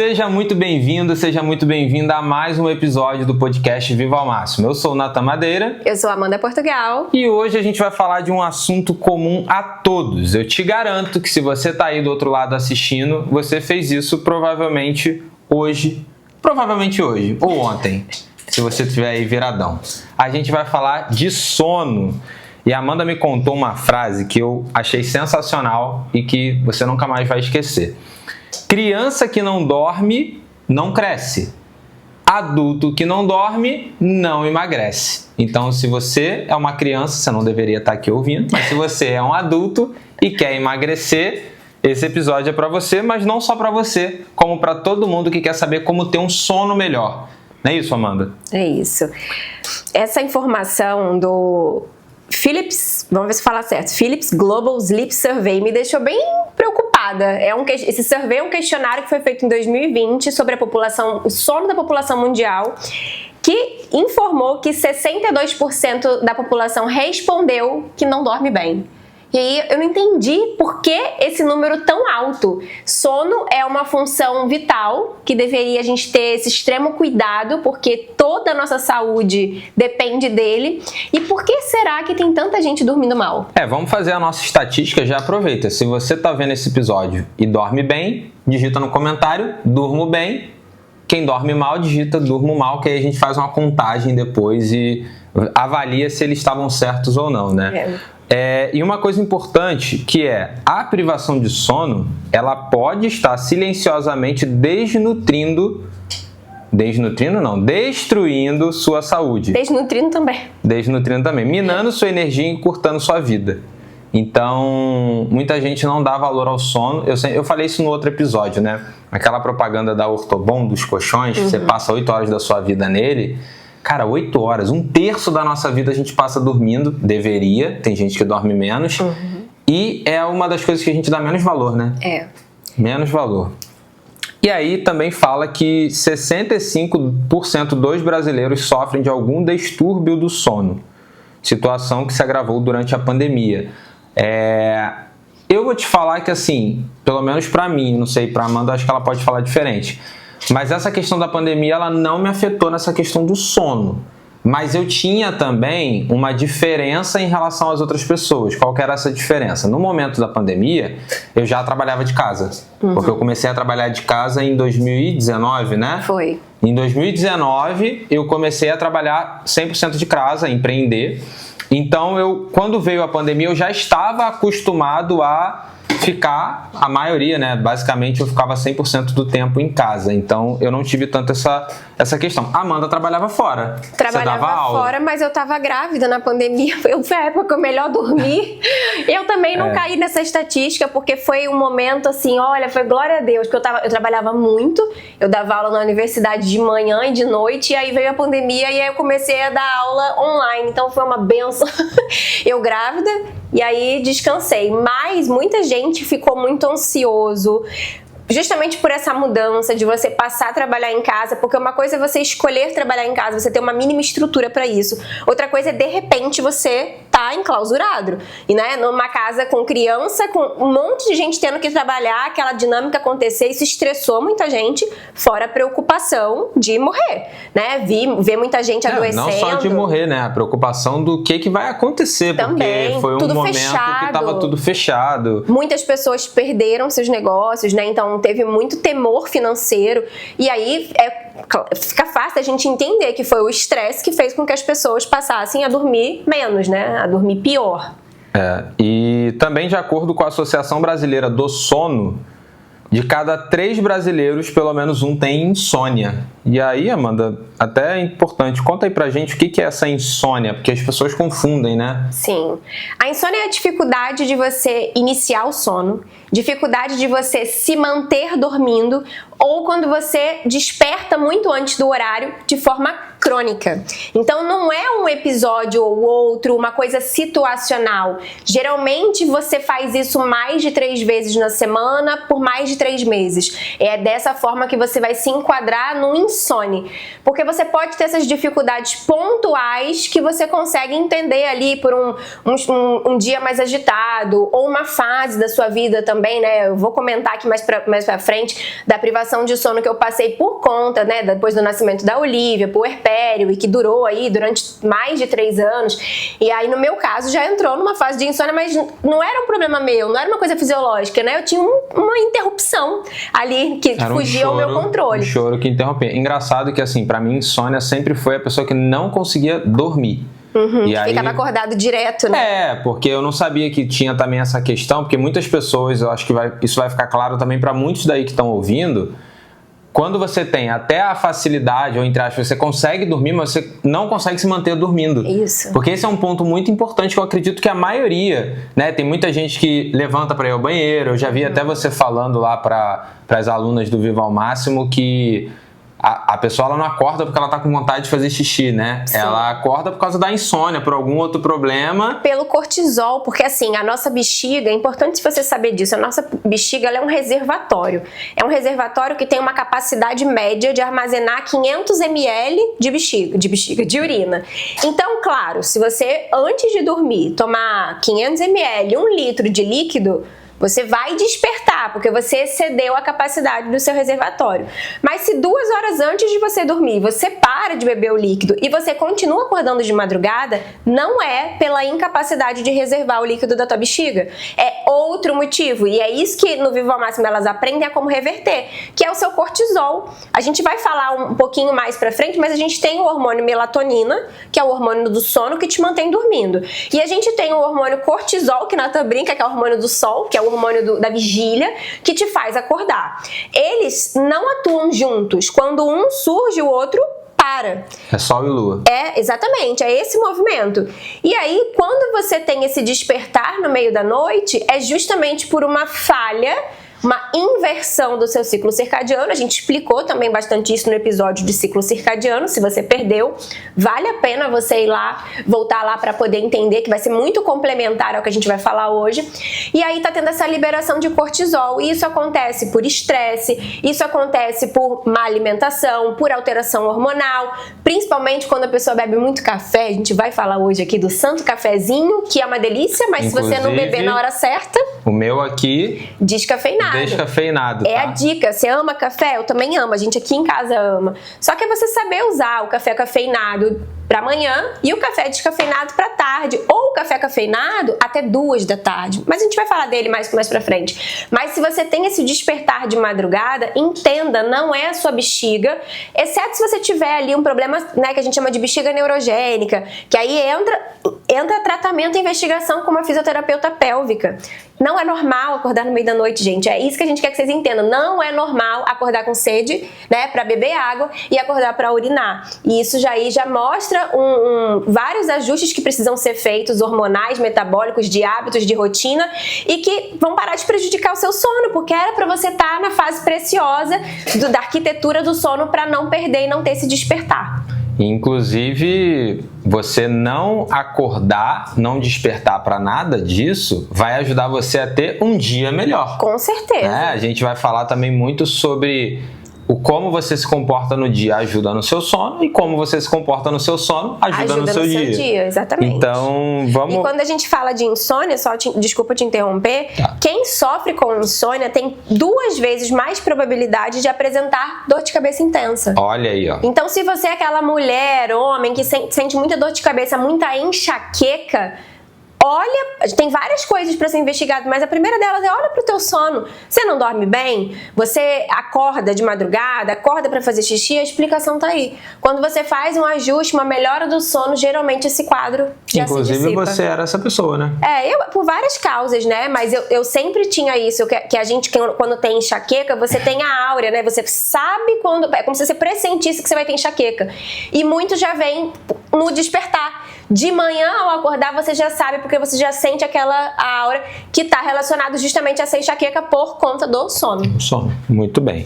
Seja muito bem-vindo, seja muito bem-vinda a mais um episódio do podcast Viva ao Máximo. Eu sou o Nathan Madeira. Eu sou a Amanda Portugal. E hoje a gente vai falar de um assunto comum a todos. Eu te garanto que se você está aí do outro lado assistindo, você fez isso provavelmente hoje ou ontem, se você estiver aí viradão. A gente vai falar de sono. E a Amanda me contou uma frase que eu achei sensacional e que você nunca mais vai esquecer. Criança que não dorme, não cresce. Adulto que não dorme, não emagrece. Então, se você é uma criança, você não deveria estar aqui ouvindo, mas se você é um adulto e quer emagrecer, esse episódio é para você, mas não só para você, como para todo mundo que quer saber como ter um sono melhor. Não é isso, Amanda? É isso. Essa informação do Philips, vamos ver se fala certo, Philips Global Sleep Survey me deixou bem preocupada. Esse survey é um questionário que foi feito em 2020 sobre o sono da população mundial, que informou que 62% da população respondeu que não dorme bem. E aí eu não entendi por que esse número tão alto. Sono é uma função vital que deveria a gente ter esse extremo cuidado, porque toda a nossa saúde depende dele. E por que será que tem tanta gente dormindo mal? Vamos fazer a nossa estatística, já aproveita. Se você está vendo esse episódio e dorme bem, digita no comentário, durmo bem. Quem dorme mal, digita durmo mal, que aí a gente faz uma contagem depois e avalia se eles estavam certos ou não, né? E uma coisa importante que é a privação de sono, ela pode estar silenciosamente destruindo sua saúde. Desnutrindo também, minando sua energia e encurtando sua vida. Então, muita gente não dá valor ao sono. Eu falei isso no outro episódio, né? Aquela propaganda da Ortobon, dos colchões, você passa 8 horas da sua vida nele. Cara, 8 horas, 1/3 da nossa vida a gente passa dormindo, deveria, tem gente que dorme menos, e é uma das coisas que a gente dá menos valor, né? Menos valor. E aí também fala que 65% dos brasileiros sofrem de algum distúrbio do sono, situação que se agravou durante a pandemia. Eu vou te falar que assim, pelo menos pra mim, não sei, pra Amanda acho que ela pode falar diferente, mas essa questão da pandemia, ela não me afetou nessa questão do sono. Mas eu tinha também uma diferença em relação às outras pessoas. Qual que era essa diferença? No momento da pandemia, eu já trabalhava de casa. Porque eu comecei a trabalhar de casa em 2019, né? Foi. Em 2019, eu comecei a trabalhar 100% de casa, a empreender. Então, quando veio a pandemia, eu já estava acostumado a ficar, a maioria, né? Basicamente eu ficava 100% do tempo em casa, então eu não tive tanto essa questão. A Amanda trabalhava fora. Trabalhava fora, mas eu tava grávida na pandemia, foi a época que eu melhor dormi. Eu também não caí nessa estatística, porque foi um momento assim, olha, foi glória a Deus, porque eu trabalhava muito, eu dava aula na universidade de manhã e de noite, e aí veio a pandemia e aí eu comecei a dar aula online, então foi uma benção. Eu grávida, e aí descansei, mas muita gente ficou muito ansioso, justamente por essa mudança de você passar a trabalhar em casa, porque uma coisa é você escolher trabalhar em casa, você ter uma mínima estrutura para isso. Outra coisa é, de repente, você tá enclausurado. E, né, numa casa com criança, com um monte de gente tendo que trabalhar, aquela dinâmica acontecer, isso estressou muita gente, fora a preocupação de morrer, né? Ver muita gente adoecendo. Não só de morrer, né? A preocupação do que vai acontecer, também, porque foi um momento que estava tudo fechado. Muitas pessoas perderam seus negócios, né? Então, teve muito temor financeiro, e aí fica fácil a gente entender que foi o estresse que fez com que as pessoas passassem a dormir menos, né? A dormir pior. E também de acordo com a Associação Brasileira do Sono, de cada 3 brasileiros, pelo menos um tem insônia. E aí, Amanda, até é importante, conta aí pra gente o que é essa insônia, porque as pessoas confundem, né? Sim. A insônia é a dificuldade de você iniciar o sono, dificuldade de você se manter dormindo, ou quando você desperta muito antes do horário de forma crônica. Então não é um episódio ou outro, uma coisa situacional. Geralmente você faz isso mais de 3 vezes na semana por mais de 3 meses. É dessa forma que você vai se enquadrar no insônia. Porque você pode ter essas dificuldades pontuais que você consegue entender ali por um dia mais agitado ou uma fase da sua vida também, né? Eu vou comentar aqui mais pra frente da privação de sono que eu passei por conta, né? Depois do nascimento da Olivia, puerpério, e que durou aí durante mais de 3 anos. E aí, no meu caso, já entrou numa fase de insônia, mas não era um problema meu, não era uma coisa fisiológica, né? Eu tinha uma interrupção ali que fugia ao meu controle. Um choro que interrompia. Engraçado que, assim, pra mim, insônia sempre foi a pessoa que não conseguia dormir. E aí, ficava acordado direto, né? Porque eu não sabia que tinha também essa questão, porque muitas pessoas, eu acho que isso vai ficar claro também para muitos daí que estão ouvindo. Quando você tem até a facilidade, ou entre aspas, você consegue dormir, mas você não consegue se manter dormindo. Isso. Porque esse é um ponto muito importante que eu acredito que a maioria, né? Tem muita gente que levanta para ir ao banheiro. Eu já vi até você falando lá para as alunas do Viva ao Máximo que a pessoa ela não acorda porque ela tá com vontade de fazer xixi, né? Sim. Ela acorda por causa da insônia, por algum outro problema. Pelo cortisol, porque assim, a nossa bexiga, é importante você saber disso, a nossa bexiga ela é um reservatório. É um reservatório que tem uma capacidade média de armazenar 500 ml de urina. Então, claro, se você antes de dormir tomar 500 ml, 1 litro de líquido, você vai despertar, porque você excedeu a capacidade do seu reservatório. Mas se 2 horas antes de você dormir, você para de beber o líquido e você continua acordando de madrugada, não é pela incapacidade de reservar o líquido da tua bexiga. É outro motivo. E é isso que no Viva ao Máximo elas aprendem a como reverter, que é o seu cortisol. A gente vai falar um pouquinho mais pra frente, mas a gente tem o hormônio melatonina, que é o hormônio do sono que te mantém dormindo. E a gente tem o hormônio cortisol, que Nata brinca, que é o hormônio do sol, que é o hormônio da vigília, que te faz acordar. Eles não atuam juntos. Quando um surge, o outro para. É sol e lua. Exatamente, é esse movimento. E aí, quando você tem esse despertar no meio da noite, é justamente por uma falha, uma inversão do seu ciclo circadiano. A gente explicou também bastante isso no episódio de ciclo circadiano. Se você perdeu, vale a pena você ir lá, voltar lá para poder entender, que vai ser muito complementar ao que a gente vai falar hoje. E aí tá tendo essa liberação de cortisol. E isso acontece por estresse, isso acontece por má alimentação, por alteração hormonal, principalmente quando a pessoa bebe muito café. A gente vai falar hoje aqui do santo cafezinho, que é uma delícia, mas inclusive, se você não beber na hora certa... O meu aqui... descafeinado. Descafeinado, tá? É a dica. Você ama café? Eu também amo. A gente aqui em casa ama. Só que é você saber usar o café cafeinado para manhã e o café descafeinado para tarde, ou o café cafeinado até 2 da tarde. Mas a gente vai falar dele mais pra frente. Mas se você tem esse despertar de madrugada, entenda, não é a sua bexiga, exceto se você tiver ali um problema, né, que a gente chama de bexiga neurogênica, que aí entra tratamento e investigação com uma fisioterapeuta pélvica. Não é normal acordar no meio da noite, gente. É isso que a gente quer que vocês entendam. Não é normal acordar com sede, né, para beber água e acordar para urinar. E isso já mostra vários ajustes que precisam ser feitos, hormonais, metabólicos, de hábitos, de rotina, e que vão parar de prejudicar o seu sono, porque era para você estar na fase preciosa da arquitetura do sono para não perder e não ter esse despertar. Inclusive, você não acordar, não despertar para nada disso, vai ajudar você a ter um dia melhor. Com certeza. A gente vai falar também muito sobre o como você se comporta no dia ajuda no seu sono, e como você se comporta no seu sono ajuda no seu dia. Exatamente. Então, vamos... E quando a gente fala de insônia, desculpa te interromper, tá. Quem sofre com insônia tem 2 vezes mais probabilidade de apresentar dor de cabeça intensa. Olha aí, ó. Então, se você é aquela mulher, homem, que sente muita dor de cabeça, muita enxaqueca, olha, tem várias coisas para ser investigado, mas a primeira delas é olha pro teu sono. Você não dorme bem? Você acorda de madrugada, acorda para fazer xixi? A explicação tá aí. Quando você faz um ajuste, uma melhora do sono, geralmente esse quadro já Inclusive, se dissipa. você era essa pessoa, né? Por várias causas, né? Mas eu sempre tinha isso, que a gente, quando tem enxaqueca, você tem a áurea, né? Você sabe quando... É como se você pressentisse que você vai ter enxaqueca. E muito já vem no despertar. De manhã, ao acordar, você já sabe, porque você já sente aquela aura que está relacionada justamente a essa enxaqueca por conta do sono. Sono, muito bem.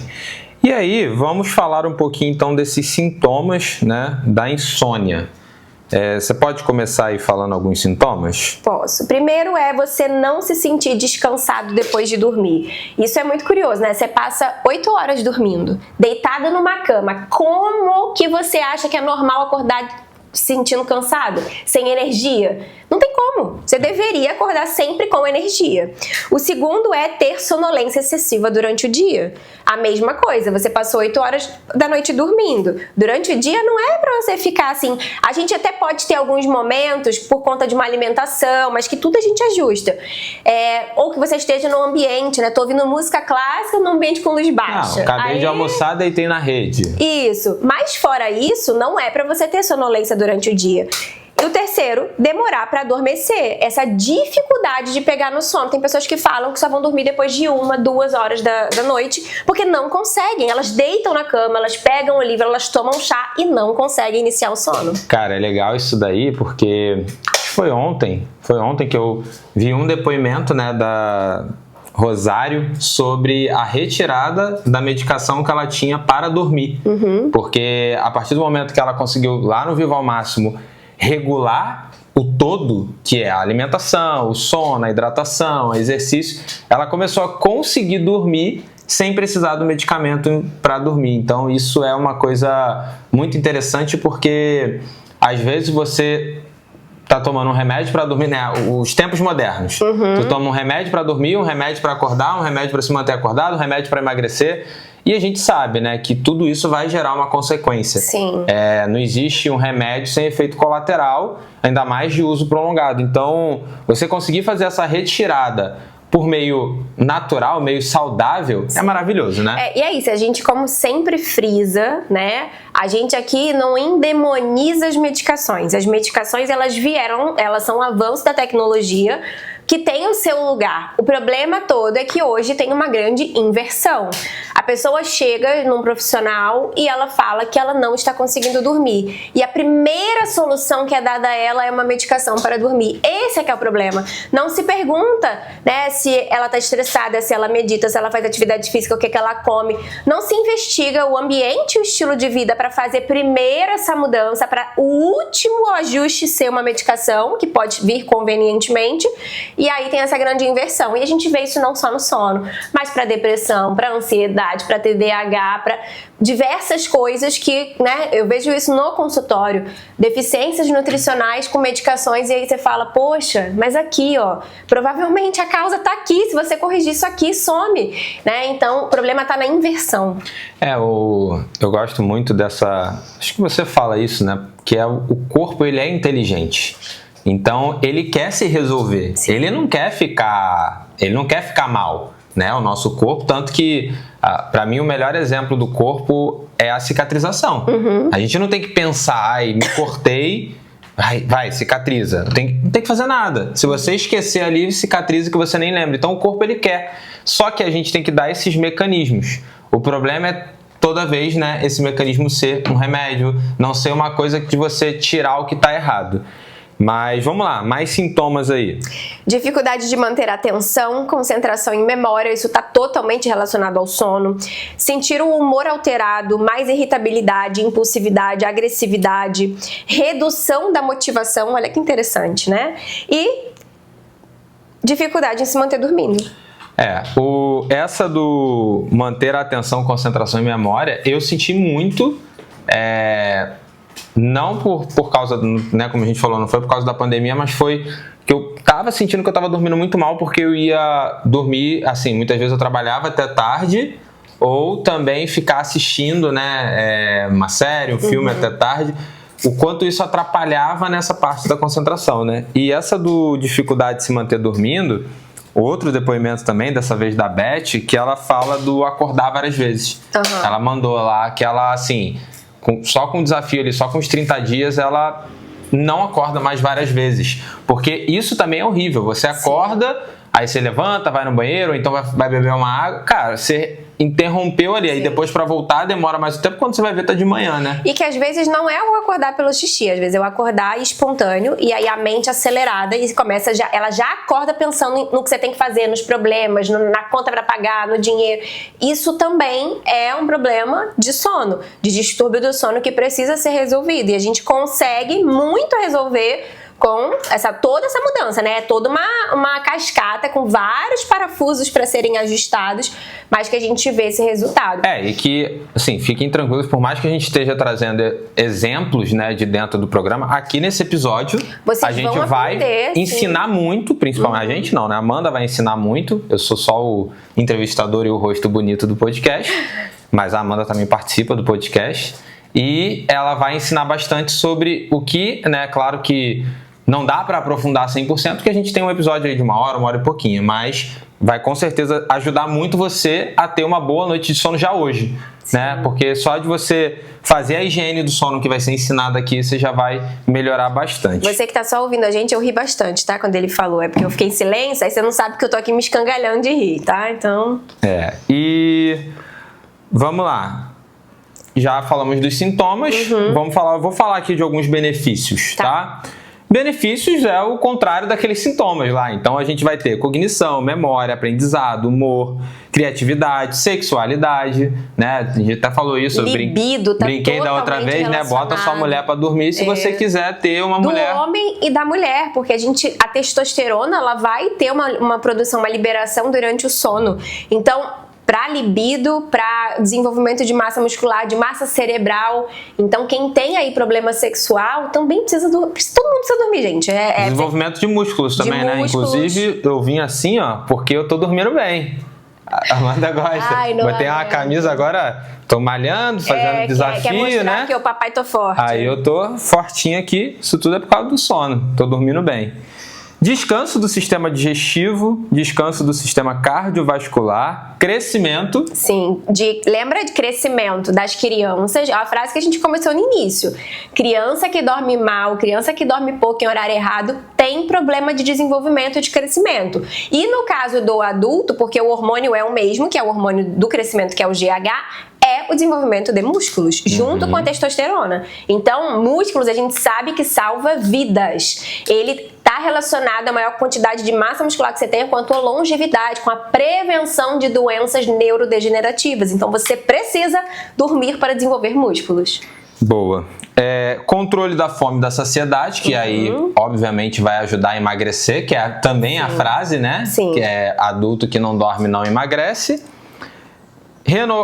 E aí, vamos falar um pouquinho então desses sintomas, né, da insônia. Você pode começar aí falando alguns sintomas? Posso. Primeiro é você não se sentir descansado depois de dormir. Isso é muito curioso, né? Você passa 8 horas dormindo, deitado numa cama. Como que você acha que é normal acordar se sentindo cansado, sem energia? Não tem como. Você deveria acordar sempre com energia. O segundo é ter sonolência excessiva durante o dia. A mesma coisa, você passou 8 horas da noite dormindo. Durante o dia não é pra você ficar assim. A gente até pode ter alguns momentos por conta de uma alimentação, mas que tudo a gente ajusta. Ou que você esteja num ambiente, né? Tô ouvindo música clássica num ambiente com luz baixa. Acabei de almoçar, deitei na rede. Isso. Mas fora isso, não é pra você ter sonolência durante o dia. E o terceiro, demorar para adormecer. Essa dificuldade de pegar no sono. Tem pessoas que falam que só vão dormir depois de 1, 2 horas da noite, porque não conseguem. Elas deitam na cama, elas pegam o livro, elas tomam chá e não conseguem iniciar o sono. Cara, é legal isso daí, porque foi ontem que eu vi um depoimento, né, da Rosário sobre a retirada da medicação que ela tinha para dormir. Porque a partir do momento que ela conseguiu, lá no Vivo ao Máximo, regular o todo, que é a alimentação, o sono, a hidratação, o exercício, ela começou a conseguir dormir sem precisar do medicamento para dormir. Então isso é uma coisa muito interessante, porque às vezes você tá tomando um remédio para dormir, né? Os tempos modernos. Tu toma um remédio para dormir, um remédio para acordar, um remédio para se manter acordado, um remédio para emagrecer. E a gente sabe, né, que tudo isso vai gerar uma consequência. Sim. Não existe um remédio sem efeito colateral, ainda mais de uso prolongado. Então, você conseguir fazer essa retirada por meio natural, meio saudável, é maravilhoso, né? E é isso, a gente, como sempre frisa, né? A gente aqui não endemoniza as medicações. As medicações, elas são um avanço da tecnologia que tem o seu lugar. O problema todo é que hoje tem uma grande inversão. A pessoa chega num profissional e ela fala que ela não está conseguindo dormir. E a primeira solução que é dada a ela é uma medicação para dormir. Esse é que é o problema. Não se pergunta, né, se ela está estressada, se ela medita, se ela faz atividade física, o que ela come. Não se investiga o ambiente e o estilo de vida para fazer primeiro essa mudança, para o último ajuste ser uma medicação, que pode vir convenientemente. E aí tem essa grande inversão. E a gente vê isso não só no sono, mas para depressão, para ansiedade, para TDAH, para diversas coisas que, né, eu vejo isso no consultório. Deficiências nutricionais com medicações, e aí você fala, poxa, mas aqui, ó, provavelmente a causa tá aqui, se você corrigir isso aqui, some, né? Então, o problema tá na inversão. Eu gosto muito dessa, acho que você fala isso, né, que é o corpo, ele é inteligente. Então, ele quer se resolver. Sim. Ele não quer ficar mal, né? O nosso corpo, tanto que, para mim, o melhor exemplo do corpo é a cicatrização. A gente não tem que pensar, me cortei, vai, cicatriza. Não tem que fazer nada. Se você esquecer ali, cicatriza que você nem lembra. Então, o corpo, ele quer. Só que a gente tem que dar esses mecanismos. O problema é toda vez, né, esse mecanismo ser um remédio, não ser uma coisa de você tirar o que está errado. Mas vamos lá, mais sintomas aí. Dificuldade de manter a atenção, concentração e memória, isso está totalmente relacionado ao sono. Sentir o humor alterado, mais irritabilidade, impulsividade, agressividade, redução da motivação, olha que interessante, né? E dificuldade em se manter dormindo. Essa do manter a atenção, concentração e memória, eu senti muito... Não por causa, né, como a gente falou, não foi por causa da pandemia, mas foi que eu tava sentindo que eu tava dormindo muito mal, porque eu ia dormir, assim, muitas vezes eu trabalhava até tarde, ou também ficar assistindo, né, uma série, um filme até tarde, o quanto isso atrapalhava nessa parte da concentração, né? E essa do dificuldade de se manter dormindo, outro depoimento também, dessa vez da Beth, que ela fala do acordar várias vezes. Ela mandou lá que ela, assim... Só com o desafio ali, só com os 30 dias, ela não acorda mais várias vezes. Porque isso também é horrível. Você acorda, aí você levanta, vai no banheiro, ou então vai beber uma água. Cara, você interrompeu ali. Aí depois pra voltar demora mais tempo, quando você vai ver tá de manhã, né? E que às vezes não é eu acordar pelo xixi, às vezes eu acordar espontâneo e aí a mente acelerada e começa ela já acorda pensando no que você tem que fazer, nos problemas, na conta pra pagar, no dinheiro. Isso também é um problema de sono, de distúrbio do sono que precisa ser resolvido. E a gente consegue muito resolver com toda essa mudança, né? É toda uma cascata com vários parafusos para serem ajustados, mas que a gente vê esse resultado. E que, assim, fiquem tranquilos, por mais que a gente esteja trazendo exemplos, né, de dentro do programa, aqui nesse episódio a gente vai ensinar muito, principalmente a gente não, né? A Amanda vai ensinar muito, eu sou só o entrevistador e o rosto bonito do podcast, mas a Amanda também participa do podcast e ela vai ensinar bastante sobre o que, né, claro que não dá para aprofundar 100%, porque a gente tem um episódio aí de 1 hora e pouquinho, mas vai com certeza ajudar muito você a ter uma boa noite de sono já hoje, né? Porque só de você fazer a higiene do sono que vai ser ensinado aqui, você já vai melhorar bastante. Você que tá só ouvindo a gente, eu ri bastante, tá? Quando ele falou, é porque eu fiquei em silêncio, aí você não sabe que eu tô aqui me escangalhando de rir, tá? Então... E vamos lá. Já falamos dos sintomas, vou falar aqui de alguns benefícios, tá? Benefícios é o contrário daqueles sintomas lá. Então a gente vai ter cognição, memória, aprendizado, humor, criatividade, sexualidade, né? A gente até falou isso. Libido, brinquei da outra vez, né? Bota sua mulher pra dormir se você quiser ter uma mulher. Do homem e da mulher, porque a testosterona, ela vai ter uma produção, uma liberação durante o sono. Então, para libido, para desenvolvimento de massa muscular, de massa cerebral. Então, quem tem aí problema sexual também precisa dormir. Todo mundo precisa dormir, gente. Desenvolvimento de músculos também, né? Inclusive, eu vim assim, ó, porque eu tô dormindo bem. A Amanda gosta. Botei uma camisa agora, tô malhando, fazendo desafio, quer mostrar, né? Que o papai tô forte. Aí eu tô fortinho aqui, isso tudo é por causa do sono. Tô dormindo bem. Descanso do sistema digestivo, descanso do sistema cardiovascular, crescimento. Sim, lembra de crescimento das crianças, a frase que a gente começou no início. Criança que dorme mal, criança que dorme pouco em horário errado, tem problema de desenvolvimento e de crescimento. E no caso do adulto, porque o hormônio é o mesmo, que é o hormônio do crescimento, que é o GH, é o desenvolvimento de músculos, junto com a testosterona. Então, músculos a gente sabe que salva vidas. Ele está relacionado à maior quantidade de massa muscular que você tem quanto à longevidade, com a prevenção de doenças neurodegenerativas. Então, você precisa dormir para desenvolver músculos. Boa. Controle da fome e da saciedade, que aí, obviamente, vai ajudar a emagrecer, que é também a frase, né? Sim. Que é adulto que não dorme não emagrece.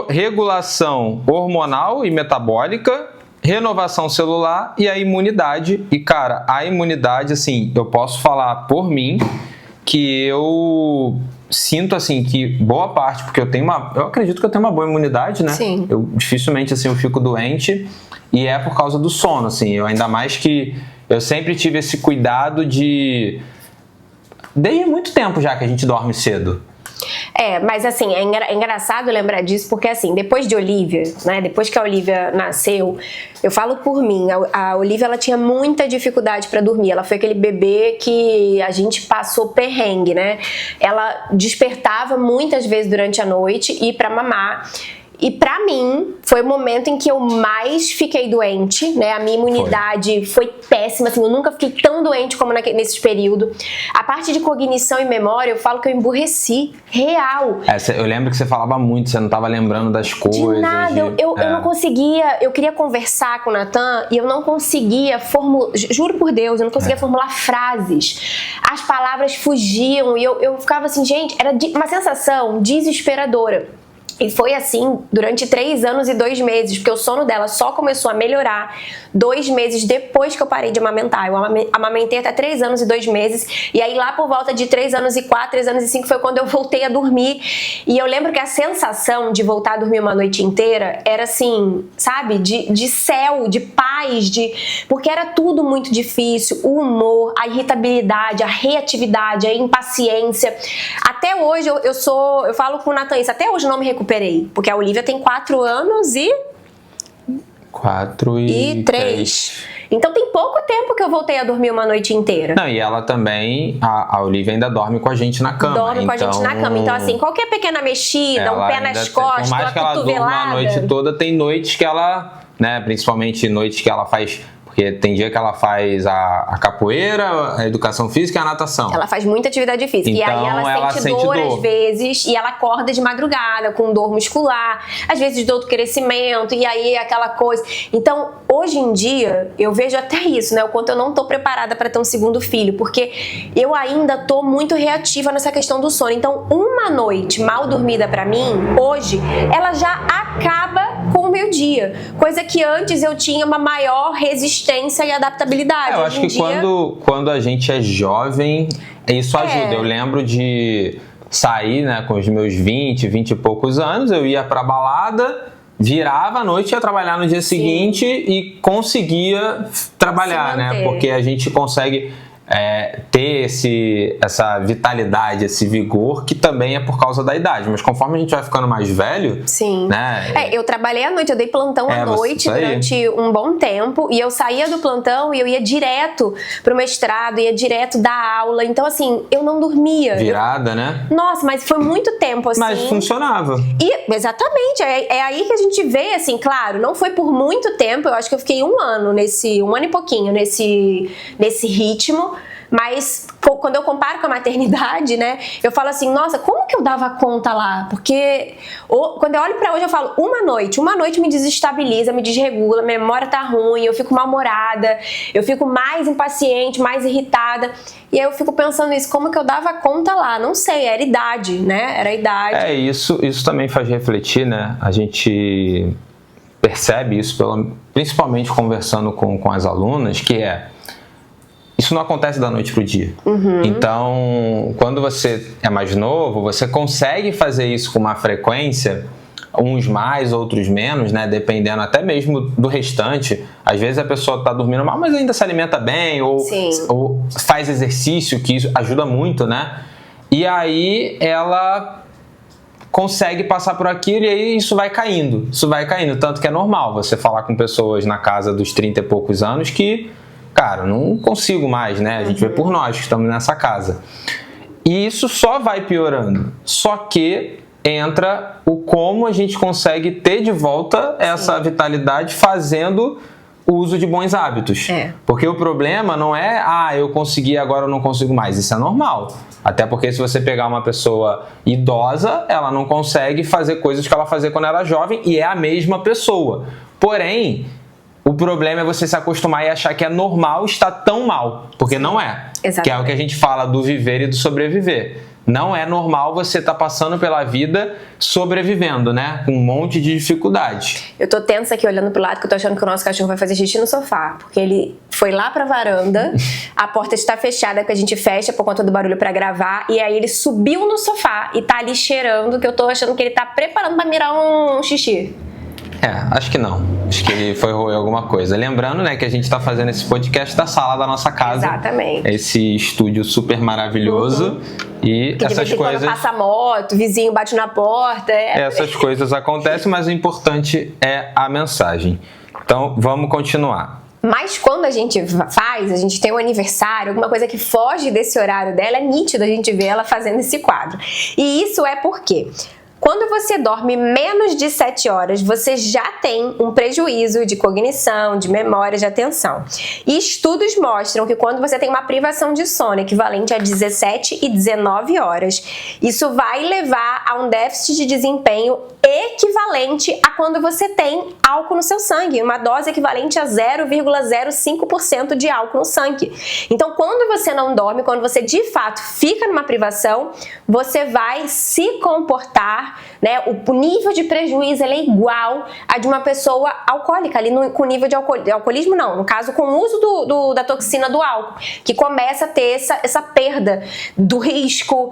Regulação hormonal e metabólica, renovação celular e a imunidade. E, cara, a imunidade, assim, eu posso falar por mim que eu sinto, assim, que boa parte, porque eu acredito que eu tenho uma boa imunidade, né? Sim. Eu dificilmente, assim, eu fico doente e é por causa do sono, assim. Ainda mais que eu sempre tive esse cuidado desde muito tempo já que a gente dorme cedo. Mas assim, é engraçado lembrar disso, porque assim, depois de Olivia, né, depois que a Olivia nasceu, eu falo por mim, a Olivia, ela tinha muita dificuldade para dormir, ela foi aquele bebê que a gente passou perrengue, né, ela despertava muitas vezes durante a noite e para mamar. E pra mim, foi o momento em que eu mais fiquei doente, né? A minha imunidade foi péssima, assim, eu nunca fiquei tão doente como nesses períodos. A parte de cognição e memória, eu falo que eu emburreci, real. Eu lembro que você falava muito, você não tava lembrando das coisas. De nada, eu não conseguia, eu queria conversar com o Natan e eu não conseguia juro por Deus, eu não conseguia formular frases. As palavras fugiam e eu ficava assim, gente, era uma sensação desesperadora. E foi assim durante 3 anos e 2 meses, porque o sono dela só começou a melhorar 2 meses depois que eu parei de amamentar. Eu amamentei até 3 anos e 2 meses, e aí lá por volta de 3 anos e 4, 3 anos e 5 foi quando eu voltei a dormir. E eu lembro que a sensação de voltar a dormir uma noite inteira era assim, sabe, de céu, de paz, porque era tudo muito difícil, o humor, a irritabilidade, a reatividade, a impaciência. Até hoje eu falo com o Natan isso, até hoje eu não me recuperei, porque a Olivia tem 4 anos e 4 e 3. Então tem pouco tempo que eu voltei a dormir uma noite inteira. Não, e ela também, a Olivia ainda dorme com a gente na cama. Dorme com a gente na cama. Então, assim, qualquer pequena mexida, um pé nas costas, por mais que ela durma a noite toda, tem noites que ela, né, principalmente noites que ela faz... Porque tem dia que ela faz a capoeira, a educação física e a natação. Ela faz muita atividade física. Então, e aí ela sente dor às vezes, e ela acorda de madrugada com dor muscular, às vezes dor do crescimento, e aí aquela coisa. Então, hoje em dia, eu vejo até isso, né? O quanto eu não tô preparada para ter um segundo filho, porque eu ainda tô muito reativa nessa questão do sono. Então, uma noite mal dormida para mim, hoje, ela já acaba com o meu dia. Coisa que antes eu tinha uma maior resistência e adaptabilidade. Eu acho que quando a gente é jovem, isso ajuda. Eu lembro de sair, né, com os meus 20 e poucos anos, eu ia pra balada, virava à noite, ia trabalhar no dia seguinte e conseguia trabalhar, né? Porque a gente consegue ter essa vitalidade, esse vigor, que também é por causa da idade. Mas conforme a gente vai ficando mais velho... Sim. Né, eu trabalhei à noite, eu dei plantão à noite durante um bom tempo, e eu saía do plantão e eu ia direto pro mestrado, ia direto dar aula. Então, assim, eu não dormia. Virada, né? Nossa, mas foi muito tempo, assim. Mas funcionava. Exatamente. É aí que a gente vê, assim, claro, não foi por muito tempo, eu acho que eu fiquei um ano e pouquinho nesse ritmo. Mas quando eu comparo com a maternidade, né, eu falo assim, nossa, como que eu dava conta lá? Porque quando eu olho pra hoje, eu falo, uma noite me desestabiliza, me desregula, minha memória tá ruim, eu fico mal-humorada, eu fico mais impaciente, mais irritada. E aí eu fico pensando nisso, como que eu dava conta lá? Não sei, era idade, né? Era idade. Isso também faz refletir, né? A gente percebe isso, principalmente conversando com as alunas, que isso não acontece da noite pro dia. Então, quando você é mais novo, você consegue fazer isso com uma frequência, uns mais, outros menos, né? Dependendo até mesmo do restante. Às vezes a pessoa tá dormindo mal, mas ainda se alimenta bem, ou faz exercício, que isso ajuda muito, né? E aí ela consegue passar por aquilo e aí isso vai caindo. Tanto que é normal você falar com pessoas na casa dos 30 e poucos anos que... Cara, não consigo mais, né? A gente vê por nós que estamos nessa casa. E isso só vai piorando. Só que entra o como a gente consegue ter de volta essa vitalidade fazendo o uso de bons hábitos. Porque o problema não é, eu consegui, agora eu não consigo mais. Isso é normal. Até porque se você pegar uma pessoa idosa, ela não consegue fazer coisas que ela fazia quando era jovem e é a mesma pessoa. Porém... O problema é você se acostumar e achar que é normal estar tão mal, porque não é. Exatamente. Que é o que a gente fala do viver e do sobreviver. Não é normal você estar passando pela vida sobrevivendo, né? Com um monte de dificuldade. Eu tô tensa aqui olhando pro lado, que eu tô achando que o nosso cachorro vai fazer xixi no sofá. Porque ele foi lá pra varanda, a porta está fechada, que a gente fecha por conta do barulho pra gravar. E aí ele subiu no sofá e tá ali cheirando, que eu tô achando que ele tá preparando pra mirar um xixi. Acho que não. Acho que ele foi roer alguma coisa. Lembrando, né, que a gente tá fazendo esse podcast da sala da nossa casa. Exatamente. Esse estúdio super maravilhoso. E que essas coisas... Quando passa moto, vizinho bate na porta. Essas coisas acontecem, mas o importante é a mensagem. Então, vamos continuar. Mas quando a gente tem um aniversário, alguma coisa que foge desse horário dela, é nítido a gente ver ela fazendo esse quadro. E isso é porque... Quando você dorme menos de 7 horas, você já tem um prejuízo de cognição, de memória, de atenção. E estudos mostram que quando você tem uma privação de sono equivalente a 17 e 19 horas, isso vai levar a um déficit de desempenho equivalente a quando você tem álcool no seu sangue, uma dose equivalente a 0,05% de álcool no sangue. Então, quando você não dorme, quando você de fato fica numa privação, você vai se comportar, né? O nível de prejuízo ele é igual a de uma pessoa alcoólica, ali com nível de alcoolismo não, no caso com o uso da toxina do álcool, que começa a ter essa perda do risco,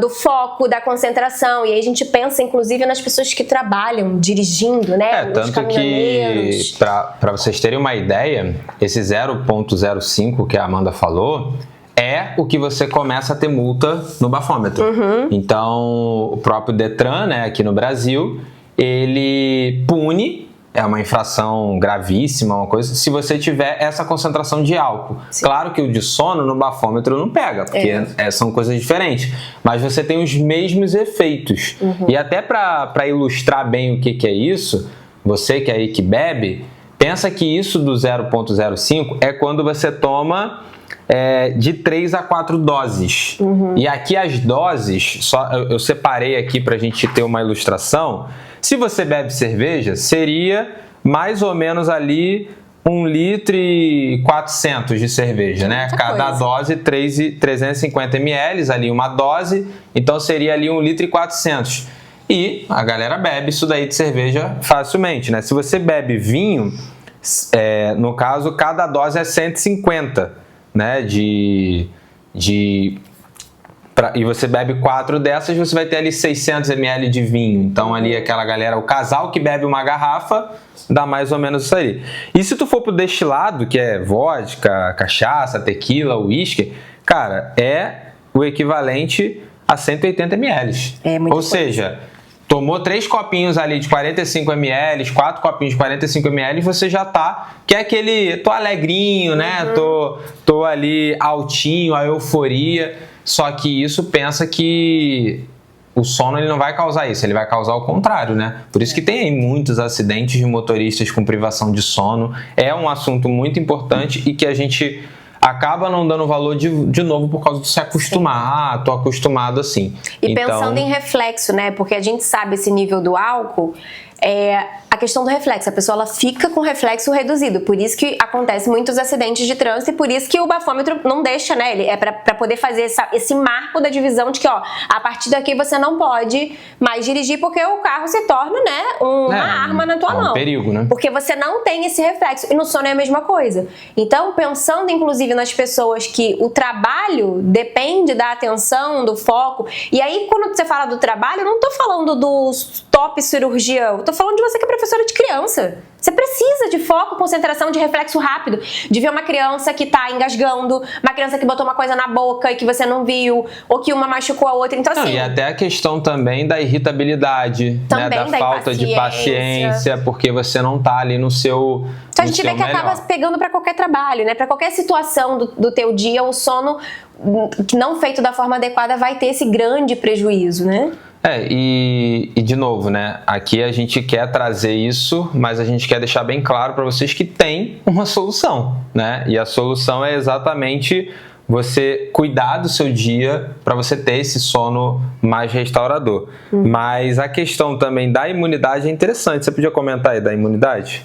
do foco, da concentração, e aí a gente pensa inclusive nas pessoas que trabalham dirigindo, né? Tanto que, para vocês terem uma ideia, esse 0,05 que a Amanda falou é o que você começa a ter multa no bafômetro. Então, o próprio Detran, né, aqui no Brasil, ele pune é uma infração gravíssima, uma coisa, se você tiver essa concentração de álcool. Sim. Claro que o de sono no bafômetro não pega, porque são coisas diferentes, mas você tem os mesmos efeitos. E até para ilustrar bem o que é isso, você que aí que bebe, pensa que isso do 0,05 é quando você toma de 3 a 4 doses. E aqui as doses, eu separei aqui para a gente ter uma ilustração. Se você bebe cerveja, seria mais ou menos ali 1,4 litro de cerveja, né? Cada dose 350 ml, ali uma dose, então seria ali 1,4 litro. E a galera bebe isso daí de cerveja facilmente, né? Se você bebe vinho, no caso, cada dose é 150, né? E você bebe 4 dessas, você vai ter ali 600 ml de vinho. Então ali aquela galera, o casal que bebe uma garrafa, dá mais ou menos isso aí. E se tu for pro destilado, que é vodka, cachaça, tequila, uísque, cara, é o equivalente a 180 ml. Ou seja, tomou 3 copinhos ali de 45 ml, 4 copinhos de 45 ml, você já tá, que é aquele, tô alegrinho, né? Tô ali altinho, a euforia. Só que isso pensa que o sono ele não vai causar isso, ele vai causar o contrário, né? Por isso que tem aí muitos acidentes de motoristas com privação de sono. É um assunto muito importante e que a gente acaba não dando valor de novo por causa de se acostumar. Tô acostumado assim. E então, pensando em reflexo, né? Porque a gente sabe esse nível do álcool, a questão do reflexo, a pessoa ela fica com reflexo reduzido, por isso que acontece muitos acidentes de trânsito e por isso que o bafômetro não deixa, né, ele é para poder fazer esse marco da divisão de que, ó, a partir daqui você não pode mais dirigir porque o carro se torna, né, uma arma na tua mão. Um perigo, né? Porque você não tem esse reflexo e no sono é a mesma coisa. Então, pensando inclusive nas pessoas que o trabalho depende da atenção, do foco, e aí quando você fala do trabalho, eu não tô falando do top cirurgião, eu tô falando de você que é professora de criança. Você precisa de foco, concentração, de reflexo rápido, de ver uma criança que tá engasgando, uma criança que botou uma coisa na boca e que você não viu, ou que uma machucou a outra. Então, assim, e até a questão também da irritabilidade, né? Da falta de paciência, porque você não tá ali no seu. Então a gente vê que acaba pegando para qualquer trabalho, né? Para qualquer situação do teu dia, o sono não feito da forma adequada vai ter esse grande prejuízo, né? E de novo, né? Aqui a gente quer trazer isso, mas a gente quer deixar bem claro para vocês que tem uma solução, né? E a solução é exatamente você cuidar do seu dia para você ter esse sono mais restaurador. Mas a questão também da imunidade é interessante. Você podia comentar aí da imunidade?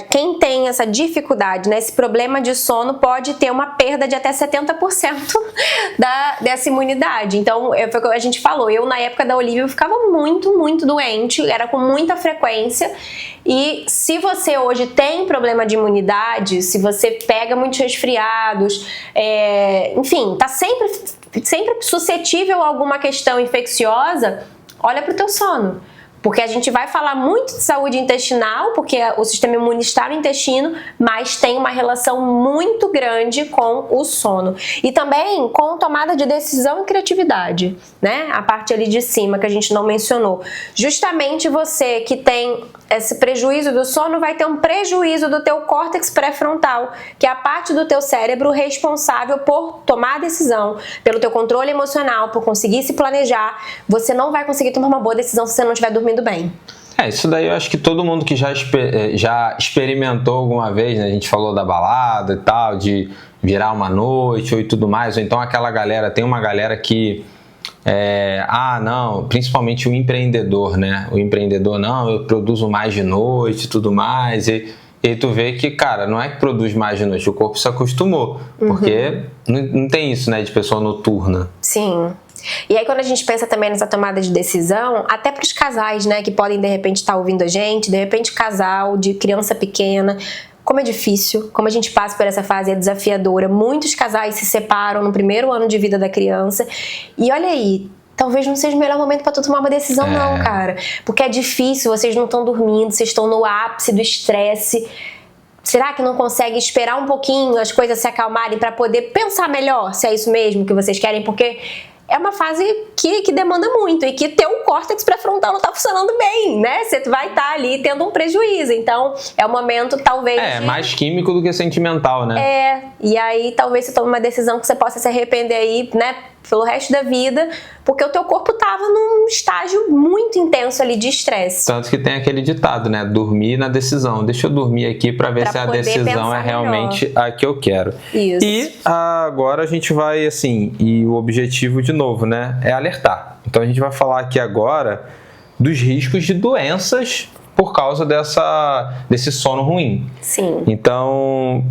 Quem tem essa dificuldade, né, esse problema de sono pode ter uma perda de até 70% dessa imunidade. Então, foi o que a gente falou. Eu, na época da Olivia, eu ficava muito, muito doente. Era com muita frequência. E se você hoje tem problema de imunidade, se você pega muitos resfriados, enfim, tá sempre suscetível a alguma questão infecciosa, olha pro teu sono. Porque a gente vai falar muito de saúde intestinal, porque o sistema imune está no intestino, mas tem uma relação muito grande com o sono. E também com tomada de decisão e criatividade, né? A parte ali de cima que a gente não mencionou. Justamente você que tem esse prejuízo do sono vai ter um prejuízo do teu córtex pré-frontal, que é a parte do teu cérebro responsável por tomar decisão, pelo teu controle emocional, por conseguir se planejar. Você não vai conseguir tomar uma boa decisão se você não estiver dormindo bem. Isso daí eu acho que todo mundo que já experimentou alguma vez, né? A gente falou da balada e tal, de virar uma noite ou e tudo mais, ou então aquela galera, tem uma galera que principalmente o empreendedor, né? O empreendedor, não, eu produzo mais de noite e tudo mais, e tu vê que, cara, não é que produz mais de noite, o corpo se acostumou, porque não tem isso, né, de pessoa noturna. Sim. E aí quando a gente pensa também nessa tomada de decisão, até para os casais, né, que podem de repente estar ouvindo a gente, de repente casal de criança pequena, como é difícil, como a gente passa por essa fase é desafiadora. Muitos casais se separam no primeiro ano de vida da criança e olha aí, talvez não seja o melhor momento para tu tomar uma decisão não, cara, porque é difícil, vocês não estão dormindo, vocês estão no ápice do estresse. Será que não consegue esperar um pouquinho as coisas se acalmarem para poder pensar melhor se é isso mesmo que vocês querem? Porque é uma fase que demanda muito e que teu córtex pré-frontal não tá funcionando bem, né? Você vai estar ali tendo um prejuízo. Então, é um momento, talvez... mais químico do que sentimental, né? E aí talvez você tome uma decisão que você possa se arrepender aí, né? Pelo resto da vida, porque o teu corpo tava num estágio muito intenso ali de estresse. Tanto que tem aquele ditado, né? Dormir na decisão. Deixa eu dormir aqui para ver se a decisão é realmente a que eu quero. Isso. E agora a gente vai, assim, e o objetivo de novo, né? É alertar. Então a gente vai falar aqui agora dos riscos de doenças por causa desse sono ruim. Sim. Então...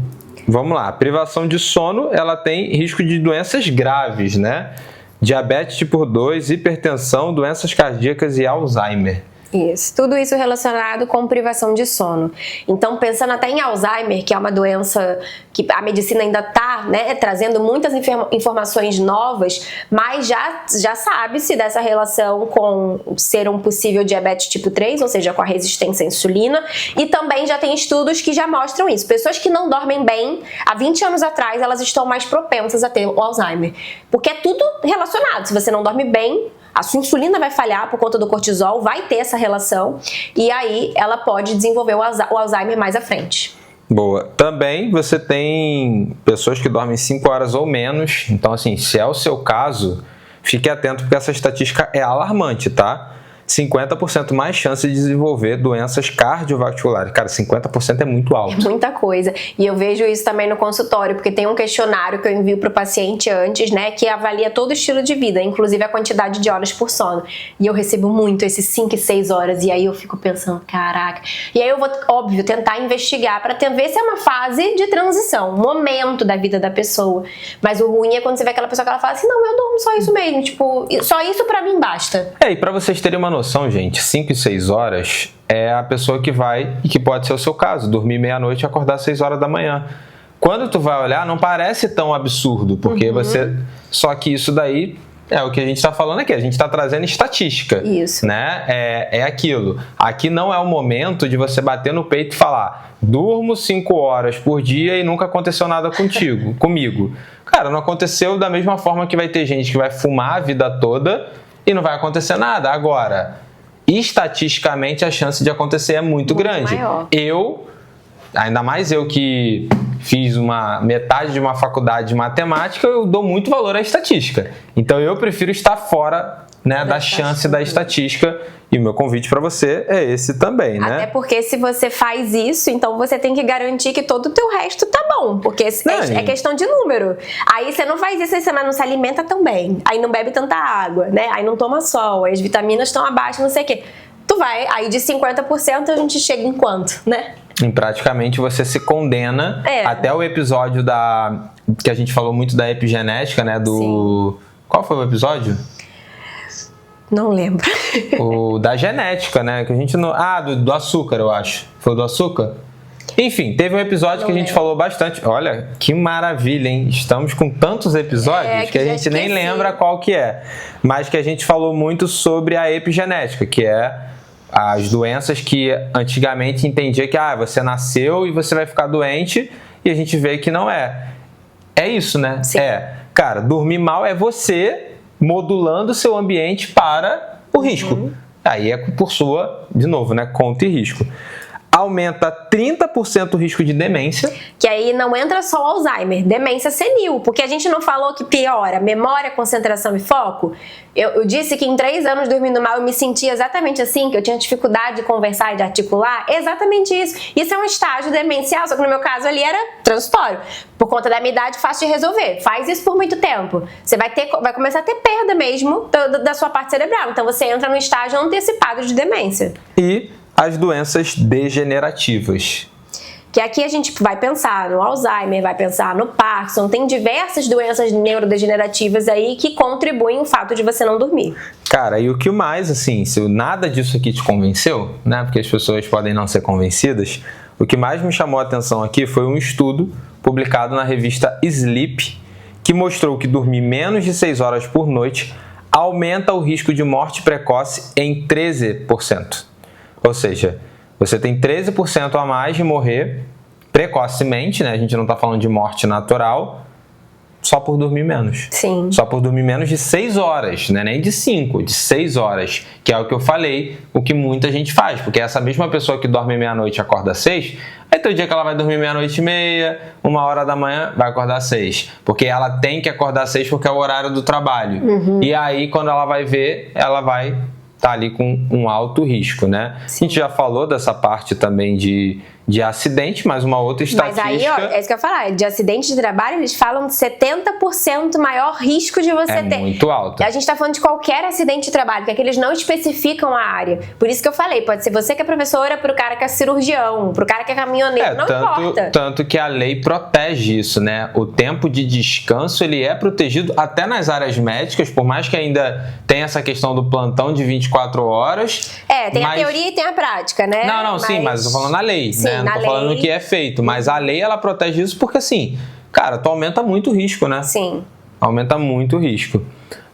Vamos lá, a privação de sono, ela tem risco de doenças graves, né? Diabetes tipo 2, hipertensão, doenças cardíacas e Alzheimer. Isso, tudo isso relacionado com privação de sono. Então, pensando até em Alzheimer, que é uma doença que a medicina ainda está, né, trazendo muitas informações novas, mas já sabe-se dessa relação com ser um possível diabetes tipo 3, ou seja, com a resistência à insulina, e também já tem estudos que já mostram isso. Pessoas que não dormem bem, há 20 anos atrás, elas estão mais propensas a ter o Alzheimer, porque é tudo relacionado. Se você não dorme bem, a sua insulina vai falhar por conta do cortisol, vai ter essa relação, e aí ela pode desenvolver o Alzheimer mais à frente. Boa. Também você tem pessoas que dormem 5 horas ou menos, então assim, se é o seu caso, fique atento porque essa estatística é alarmante, tá? 50% mais chance de desenvolver doenças cardiovasculares. Cara, 50% é muito alto. É muita coisa. E eu vejo isso também no consultório, porque tem um questionário que eu envio para o paciente antes, né, que avalia todo o estilo de vida, inclusive a quantidade de horas por sono. E eu recebo muito esses 5 e 6 horas, e aí eu fico pensando, caraca. E aí eu vou, óbvio, tentar investigar para ver se é uma fase de transição, um momento da vida da pessoa. Mas o ruim é quando você vê aquela pessoa que ela fala assim, não, eu durmo só isso mesmo, tipo, só isso para mim basta. E para vocês terem uma noção, gente, 5 e 6 horas é a pessoa que vai, e que pode ser o seu caso, dormir meia-noite e acordar às 6 horas da manhã. Quando tu vai olhar, não parece tão absurdo, porque você... Só que isso daí é o que a gente está falando aqui, a gente está trazendo estatística. Isso. Né? É aquilo. Aqui não é o momento de você bater no peito e falar, durmo 5 horas por dia e nunca aconteceu nada comigo. Cara, não aconteceu da mesma forma que vai ter gente que vai fumar a vida toda e não vai acontecer nada. Agora, estatisticamente, a chance de acontecer é muito grande. Maior. Ainda mais eu que fiz metade de uma faculdade de matemática, eu dou muito valor à estatística. Então, eu prefiro estar fora, né, da chance da estatística. E o meu convite para você é esse também, né? Até porque se você faz isso, então você tem que garantir que todo o teu resto tá bom, porque é questão de número. Aí você não faz isso, aí você não se alimenta tão bem, aí não bebe tanta água, né? Aí não toma sol, aí as vitaminas estão abaixo, não sei o quê. Tu vai, aí de 50% a gente chega em quanto, né? E praticamente você se condena. Até o episódio que a gente falou muito da epigenética, né? Sim. Qual foi o episódio? Não lembro. O da genética, né? Que a gente não... do açúcar, eu acho. Foi do açúcar? Enfim, teve um episódio que a gente falou bastante. Olha, que maravilha, hein? Estamos com tantos episódios que a gente nem lembra qual que é. Mas que a gente falou muito sobre a epigenética, que é as doenças que antigamente entendia que você nasceu e você vai ficar doente, e a gente vê que não é. É isso, né? Sim. Cara, dormir mal é você modulando o seu ambiente para o risco. Aí é por sua, de novo, né, conta e risco. Aumenta 30% o risco de demência. Que aí não entra só Alzheimer, demência senil, porque a gente não falou que piora memória, concentração e foco? Eu disse que em 3 anos dormindo mal eu me sentia exatamente assim, que eu tinha dificuldade de conversar e de articular, exatamente isso. Isso é um estágio demencial, só que no meu caso ali era transitório. Por conta da minha idade, fácil de resolver. Faz isso por muito tempo. Você vai começar a ter perda mesmo da sua parte cerebral. Então você entra no estágio antecipado de demência. E as doenças degenerativas. Que aqui a gente vai pensar no Alzheimer, vai pensar no Parkinson, tem diversas doenças neurodegenerativas aí que contribuem o fato de você não dormir. Cara, e o que mais, assim, se nada disso aqui te convenceu, né, porque as pessoas podem não ser convencidas, o que mais me chamou a atenção aqui foi um estudo publicado na revista Sleep, que mostrou que dormir menos de 6 horas por noite aumenta o risco de morte precoce em 13%. Ou seja, você tem 13% a mais de morrer precocemente, né? A gente não está falando de morte natural, só por dormir menos. Sim. Só por dormir menos de 6 horas, não é nem de 5, de 6 horas, que é o que eu falei, o que muita gente faz, porque essa mesma pessoa que dorme meia-noite e acorda às 6, aí tem o dia que ela vai dormir meia-noite e meia, 1h da manhã, vai acordar às 6, porque ela tem que acordar às 6 porque é o horário do trabalho. E aí, quando ela vai ver, ela vai estar ali com um alto risco, né? Sim. A gente já falou dessa parte também de acidente, mas uma outra estatística... Mas aí, ó, é isso que eu ia falar, de acidente de trabalho, eles falam de 70% maior risco de você ter. É muito alto. A gente tá falando de qualquer acidente de trabalho, que é que eles não especificam a área. Por isso que eu falei, pode ser você que é professora, pro cara que é cirurgião, pro cara que é caminhoneiro, não importa. Tanto que a lei protege isso, né? O tempo de descanso, ele é protegido até nas áreas médicas, por mais que ainda tenha essa questão do plantão de 24 horas. Tem a teoria e tem a prática, né? Sim, mas eu tô falando na lei, sim, né? Não tô falando o que é feito, mas a lei, ela protege isso porque, assim, cara, tu aumenta muito o risco, né? Sim. Aumenta muito o risco.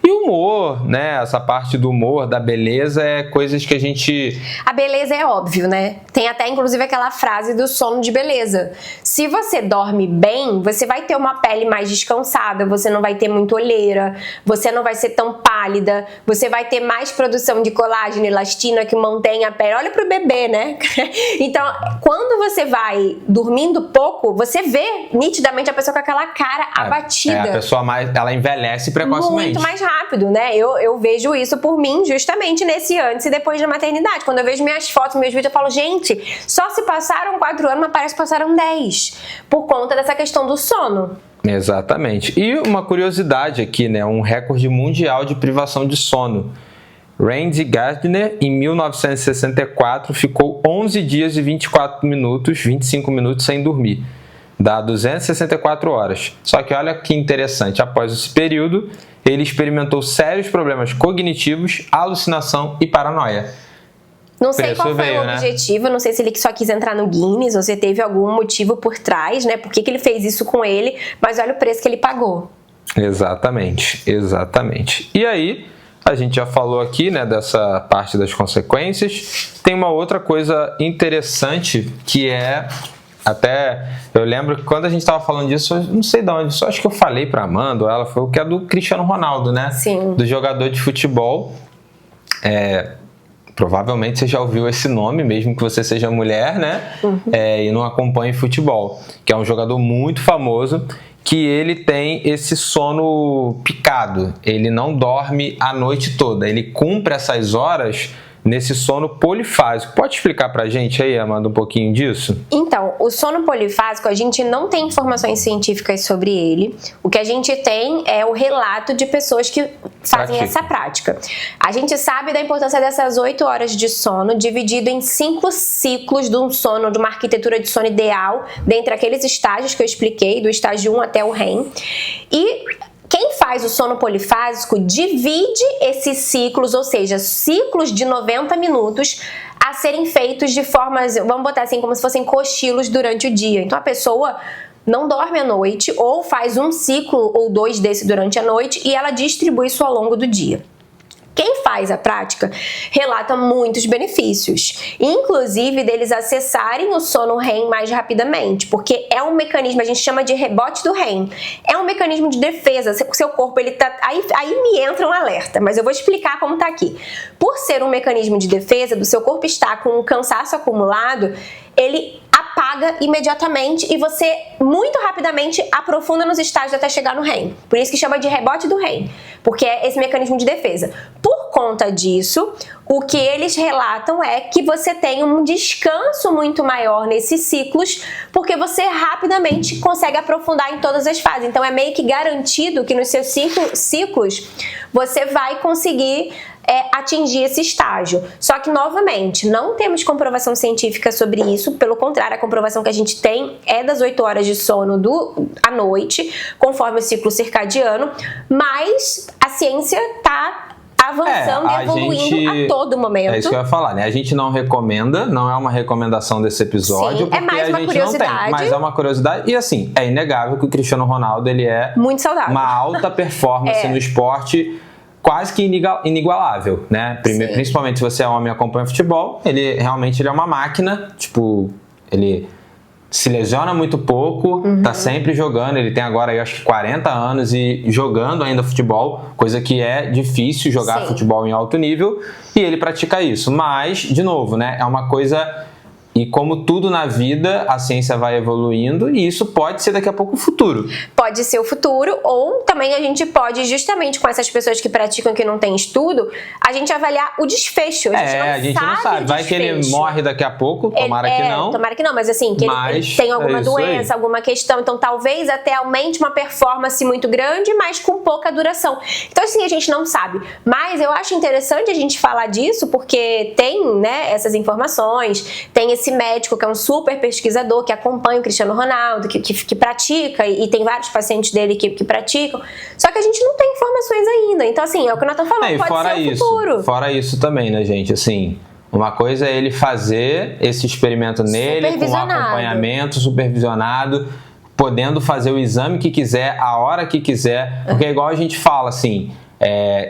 E o humor, né? Essa parte do humor, da beleza, é coisas que a gente... A beleza é óbvio, né? Tem até, inclusive, aquela frase do sono de beleza. Se você dorme bem, você vai ter uma pele mais descansada, você não vai ter muita olheira, você não vai ser tão pálida, você vai ter mais produção de colágeno e elastina que mantém a pele. Olha pro bebê, né? Então, quando você vai dormindo pouco, você vê nitidamente a pessoa com aquela cara abatida. A pessoa ela envelhece precocemente. Muito mais rápido, né? Eu vejo isso por mim justamente nesse antes e depois da maternidade. Quando eu vejo minhas fotos, meus vídeos, eu falo, gente, só se passaram 4 anos, mas parece que passaram 10. Por conta dessa questão do sono. Exatamente. E uma curiosidade aqui, né? Um recorde mundial de privação de sono. Randy Gardner, em 1964, ficou 11 dias e 25 minutos sem dormir. Dá 264 horas. Só que olha que interessante, após esse período, ele experimentou sérios problemas cognitivos, alucinação e paranoia. Não sei qual foi o objetivo, não sei se ele só quis entrar no Guinness ou se teve algum motivo por trás, né? Por que ele fez isso com ele, mas olha o preço que ele pagou. Exatamente. E aí, a gente já falou aqui, né, dessa parte das consequências. Tem uma outra coisa interessante que é... Até eu lembro que quando a gente estava falando disso, eu não sei de onde, só acho que eu falei para Amanda, ela foi o que é do Cristiano Ronaldo, né? Sim. Do jogador de futebol. Provavelmente você já ouviu esse nome, mesmo que você seja mulher, né? E não acompanhe futebol. Que é um jogador muito famoso, que ele tem esse sono picado. Ele não dorme a noite toda. Ele cumpre essas horas nesse sono polifásico. Pode explicar pra gente aí, Amanda, um pouquinho disso? Então, o sono polifásico, a gente não tem informações científicas sobre ele. O que a gente tem é o relato de pessoas que fazem essa prática. A gente sabe da importância dessas 8 horas de sono, dividido em 5 ciclos de um sono, de uma arquitetura de sono ideal, dentre aqueles estágios que eu expliquei, do estágio 1 até o REM. E quem faz o sono polifásico divide esses ciclos, ou seja, ciclos de 90 minutos a serem feitos de formas, vamos botar assim, como se fossem cochilos durante o dia. Então a pessoa não dorme à noite ou faz um ciclo ou 2 desse durante a noite e ela distribui isso ao longo do dia. Quem faz a prática relata muitos benefícios, inclusive deles acessarem o sono REM mais rapidamente, porque é um mecanismo, a gente chama de rebote do REM, é um mecanismo de defesa, o seu corpo, ele tá, aí me entra um alerta, mas eu vou explicar como tá aqui. Por ser um mecanismo de defesa, do seu corpo estar com um cansaço acumulado, ele apaga imediatamente e você muito rapidamente aprofunda nos estágios até chegar no REM. Por isso que chama de rebote do REM, porque é esse mecanismo de defesa. Por conta disso, o que eles relatam é que você tem um descanso muito maior nesses ciclos, porque você rapidamente consegue aprofundar em todas as fases. Então é meio que garantido que nos seus ciclos você vai conseguir atingir esse estágio. Só que, novamente, não temos comprovação científica sobre isso, pelo contrário, a comprovação que a gente tem é das 8 horas de sono à noite, conforme o ciclo circadiano, mas a ciência está avançando e evoluindo a todo momento. É isso que eu ia falar, né? A gente não recomenda, não é uma recomendação desse episódio. Sim, é mais uma curiosidade. Não tem, mas é uma curiosidade. E assim, é inegável que o Cristiano Ronaldo, ele é muito saudável. Uma alta performance no esporte, quase que inigualável, né? Principalmente se você é homem e acompanha futebol, ele realmente é uma máquina, tipo, ele se lesiona muito pouco, tá sempre jogando, ele tem agora, eu acho que 40 anos e jogando ainda futebol, coisa que é difícil jogar futebol em alto nível, e ele pratica isso. Mas, de novo, né, é uma coisa... E como tudo na vida, a ciência vai evoluindo e isso pode ser daqui a pouco o futuro. Pode ser o futuro, ou também a gente pode, justamente com essas pessoas que praticam que não tem estudo, a gente avaliar o desfecho. A gente não sabe. Vai que ele morre daqui a pouco, tomara que não. Tomara que não, mas assim, que ele tem alguma doença, alguma questão, então talvez até aumente uma performance muito grande, mas com pouca duração. Então assim, a gente não sabe. Mas eu acho interessante a gente falar disso, porque tem, né, essas informações, tem esse médico que é um super pesquisador, que acompanha o Cristiano Ronaldo, que pratica, e tem vários pacientes dele que praticam, só que a gente não tem informações ainda. Então assim, é o que o Nathan falou, pode ser o futuro. Fora isso também, né, gente, assim, uma coisa é ele fazer esse experimento nele, com acompanhamento supervisionado, podendo fazer o exame que quiser, a hora que quiser, porque é igual a gente fala, assim,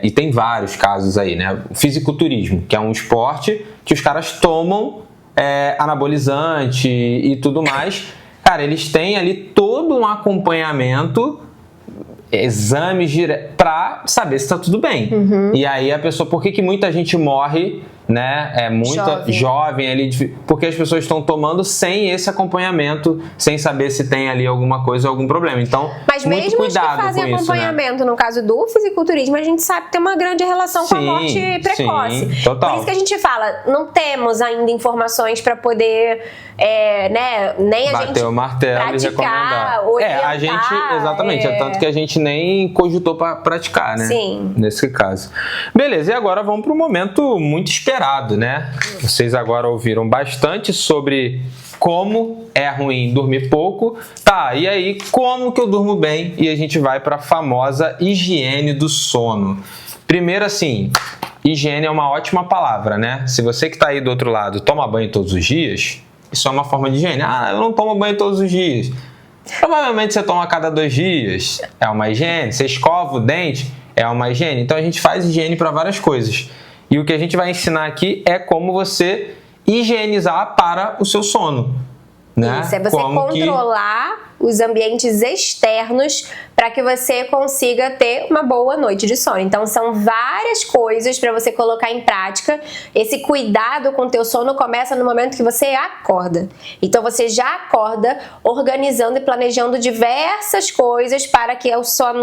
e tem vários casos aí, né, o fisiculturismo, que é um esporte que os caras tomam anabolizante e tudo mais. Cara, eles têm ali todo um acompanhamento, exames pra saber se tá tudo bem. E aí a pessoa, por que muita gente morre, né? É muita jovem ali, porque as pessoas estão tomando sem esse acompanhamento, sem saber se tem ali alguma coisa ou algum problema. Então, mas muito mesmo cuidado que fazem com acompanhamento, isso, né? No caso do fisiculturismo, a gente sabe que tem uma grande relação com a morte precoce. Sim, total. Por isso que a gente fala, não temos ainda informações para poder, né, nem a bater gente o martelo e recomendar. Orientar, a gente, exatamente, é tanto que a gente nem cogitou para praticar, né? Sim. Nesse caso. Beleza, e agora vamos para um momento muito esperado, né? Vocês agora ouviram bastante sobre como é ruim dormir pouco. Tá, e aí, como que eu durmo bem? E a gente vai para a famosa higiene do sono. Primeiro, assim, higiene é uma ótima palavra, né? Se você que está aí do outro lado toma banho todos os dias, isso é uma forma de higiene. Ah, eu não tomo banho todos os dias. Provavelmente você toma a cada 2 dias, é uma higiene. Você escova o dente, é uma higiene. Então a gente faz higiene para várias coisas. E o que a gente vai ensinar aqui é como você higienizar para o seu sono, né? Isso, é você controlar os ambientes externos para que você consiga ter uma boa noite de sono. Então são várias coisas para você colocar em prática. Esse cuidado com o teu sono começa no momento que você acorda. Então você já acorda organizando e planejando diversas coisas para que a sua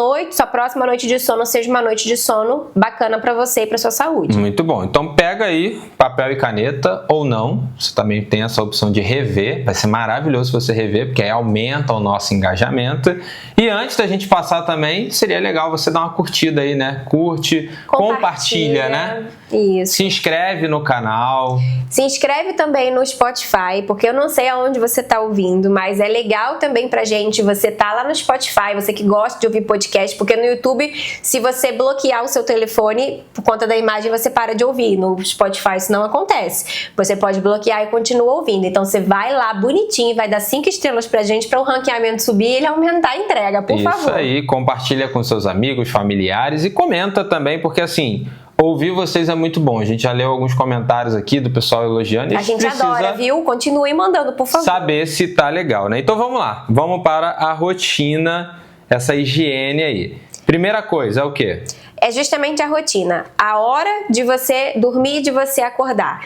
próxima noite de sono seja uma noite de sono bacana para você e para sua saúde. Muito bom. Então pega aí papel e caneta ou não. Você também tem essa opção de rever. Vai ser maravilhoso se você rever, porque aí aumenta o nosso engajamento. E antes da gente passar também, seria legal você dar uma curtida aí, né? Curte, compartilha, né? Isso. Se inscreve no canal. Se inscreve também no Spotify, porque eu não sei aonde você tá ouvindo, mas é legal também pra gente você tá lá no Spotify, você que gosta de ouvir podcast, porque no YouTube, se você bloquear o seu telefone por conta da imagem, você para de ouvir. No Spotify isso não acontece. Você pode bloquear e continua ouvindo. Então você vai lá bonitinho, vai dar 5 estrelas pra gente para o ranqueamento subir e ele aumentar a entrega, por favor. Isso aí, compartilha com seus amigos, familiares e comenta também, porque assim, ouvir vocês é muito bom. A gente já leu alguns comentários aqui do pessoal elogiando. A gente adora, viu? Continue mandando, por favor. Saber se tá legal, né? Então vamos lá. Vamos para a rotina, essa higiene aí. Primeira coisa é o quê? É justamente a rotina. A hora de você dormir e de você acordar.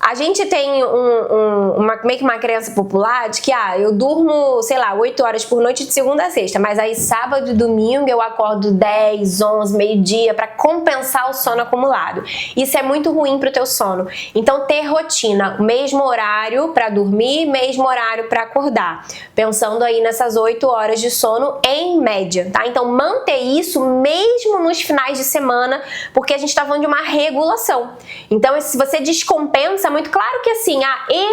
A gente tem meio que uma crença popular de que eu durmo, sei lá, 8 horas por noite de segunda a sexta, mas aí sábado e domingo eu acordo 10, 11, meio-dia para compensar o sono acumulado. Isso é muito ruim pro teu sono. Então ter rotina, mesmo horário para dormir, mesmo horário para acordar. Pensando aí nessas 8 horas de sono em média, tá? Então manter isso mesmo nos finais de semana, porque a gente tá falando de uma regulação. Então se você descompensa muito, claro que assim,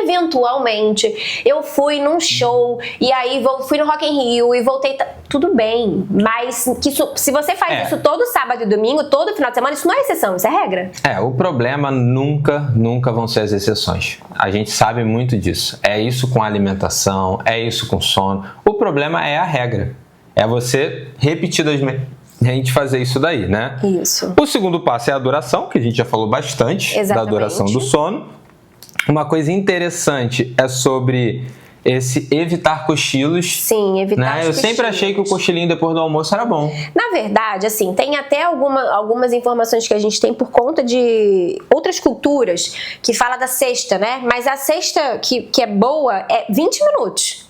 eventualmente eu fui num show e aí fui no Rock in Rio e voltei, tudo bem, mas se você faz isso todo sábado e domingo, todo final de semana, isso não é exceção, isso é regra. O problema nunca vão ser as exceções. A gente sabe muito disso. É isso com alimentação, é isso com sono. O problema é a regra. É você repetidamente a gente fazer isso daí, né? Isso. O segundo passo é a duração, que a gente já falou bastante. Exatamente. Da duração do sono. Uma coisa interessante é sobre esse evitar cochilos. Sim, evitar os Eu sempre achei que o cochilinho depois do almoço era bom. Na verdade, assim, tem até algumas informações que a gente tem por conta de outras culturas que fala da cesta, né? Mas a cesta que é boa é 20 minutos.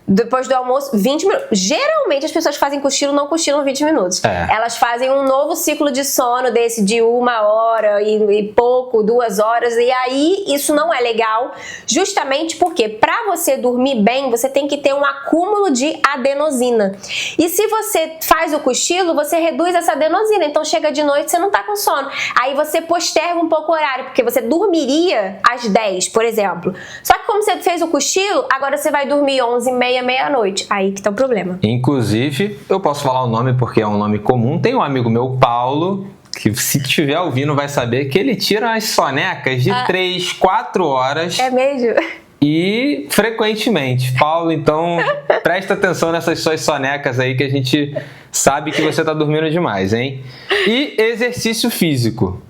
Depois do almoço, 20 minutos. Geralmente as pessoas que fazem cochilo não cochilam 20 minutos. Elas fazem um novo ciclo de sono desse de 1 hora e pouco, 2 horas. E aí isso não é legal, justamente porque para você dormir bem, você tem que ter um acúmulo de adenosina. E se você faz o cochilo, você reduz essa adenosina. Então chega de noite, você não tá com sono. Aí você posterga um pouco o horário, porque você dormiria às 10, por exemplo. Só que como você fez o cochilo, agora você vai dormir 11h30, meia-noite. Aí que tá o problema. Inclusive, eu posso falar o nome porque é um nome comum. Tem um amigo meu, Paulo, que se estiver ouvindo vai saber que ele tira as sonecas de 3, 4 horas. É mesmo? E frequentemente. Paulo, então, presta atenção nessas suas sonecas aí que a gente sabe que você tá dormindo demais, hein? E exercício físico.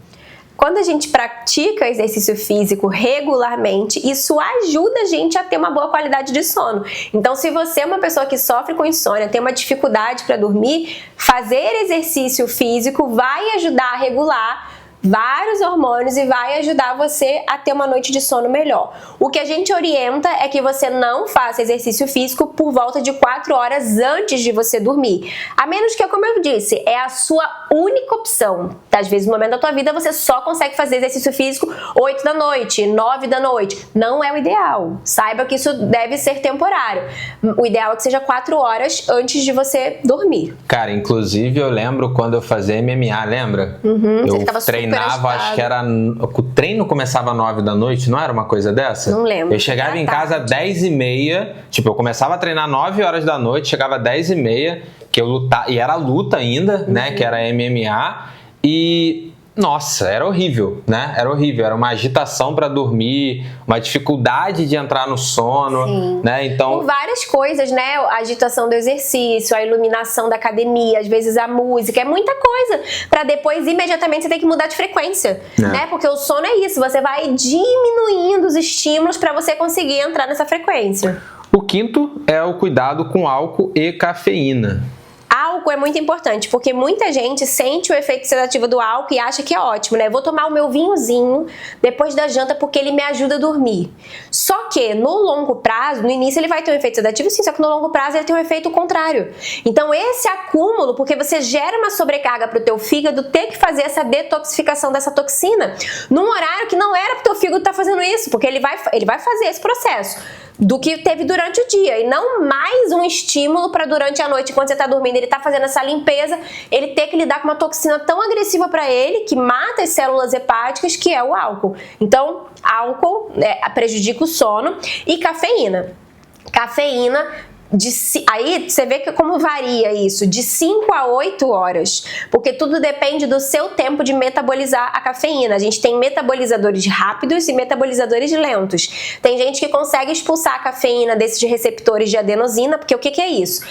Quando a gente pratica exercício físico regularmente, isso ajuda a gente a ter uma boa qualidade de sono. Então, se você é uma pessoa que sofre com insônia, tem uma dificuldade para dormir, fazer exercício físico vai ajudar a regular vários hormônios e vai ajudar você a ter uma noite de sono melhor. O que a gente orienta é que você não faça exercício físico por volta de 4 horas antes de você dormir. A menos que, como eu disse, é a sua única opção. Às vezes, no momento da tua vida, você só consegue fazer exercício físico 8 da noite, 9 da noite. Não é o ideal. Saiba que isso deve ser temporário. O ideal é que seja 4 horas antes de você dormir. Cara, inclusive eu lembro quando eu fazia MMA, lembra? Eu treinava, acho que era... O treino começava às 9 da noite, não era uma coisa dessa? Não lembro. Eu chegava em casa às 10h30, tipo, eu começava a treinar 9 horas da noite, chegava às 10h30, que eu lutava, e era luta ainda, né, que era MMA, e... Nossa, era horrível, né? Era horrível, era uma agitação para dormir, uma dificuldade de entrar no sono, Sim. né? Então, por várias coisas, né? A agitação do exercício, a iluminação da academia, às vezes a música, é muita coisa para depois imediatamente você ter que mudar de frequência, né? Porque o sono é isso, você vai diminuindo os estímulos para você conseguir entrar nessa frequência. O quinto é o cuidado com álcool e cafeína. Álcool é muito importante, porque muita gente sente o efeito sedativo do álcool e acha que é ótimo, né? Vou tomar o meu vinhozinho depois da janta porque ele me ajuda a dormir. Só que no longo prazo, no início ele vai ter um efeito sedativo, sim, só que no longo prazo ele tem um efeito contrário. Então esse acúmulo, porque você gera uma sobrecarga para o teu fígado ter que fazer essa detoxificação dessa toxina, num horário que não era para o teu fígado estar fazendo isso, porque ele vai fazer esse processo do que teve durante o dia, e não mais um estímulo para durante a noite, quando você está dormindo, ele está fazendo essa limpeza, ele ter que lidar com uma toxina tão agressiva para ele, que mata as células hepáticas, que é o álcool. Então, álcool prejudica o sono, e cafeína. Cafeína, aí você vê que como varia isso, de 5 a 8 horas, porque tudo depende do seu tempo de metabolizar a cafeína. A gente tem metabolizadores rápidos e metabolizadores lentos. Tem gente que consegue expulsar a cafeína desses receptores de adenosina, porque o que é isso?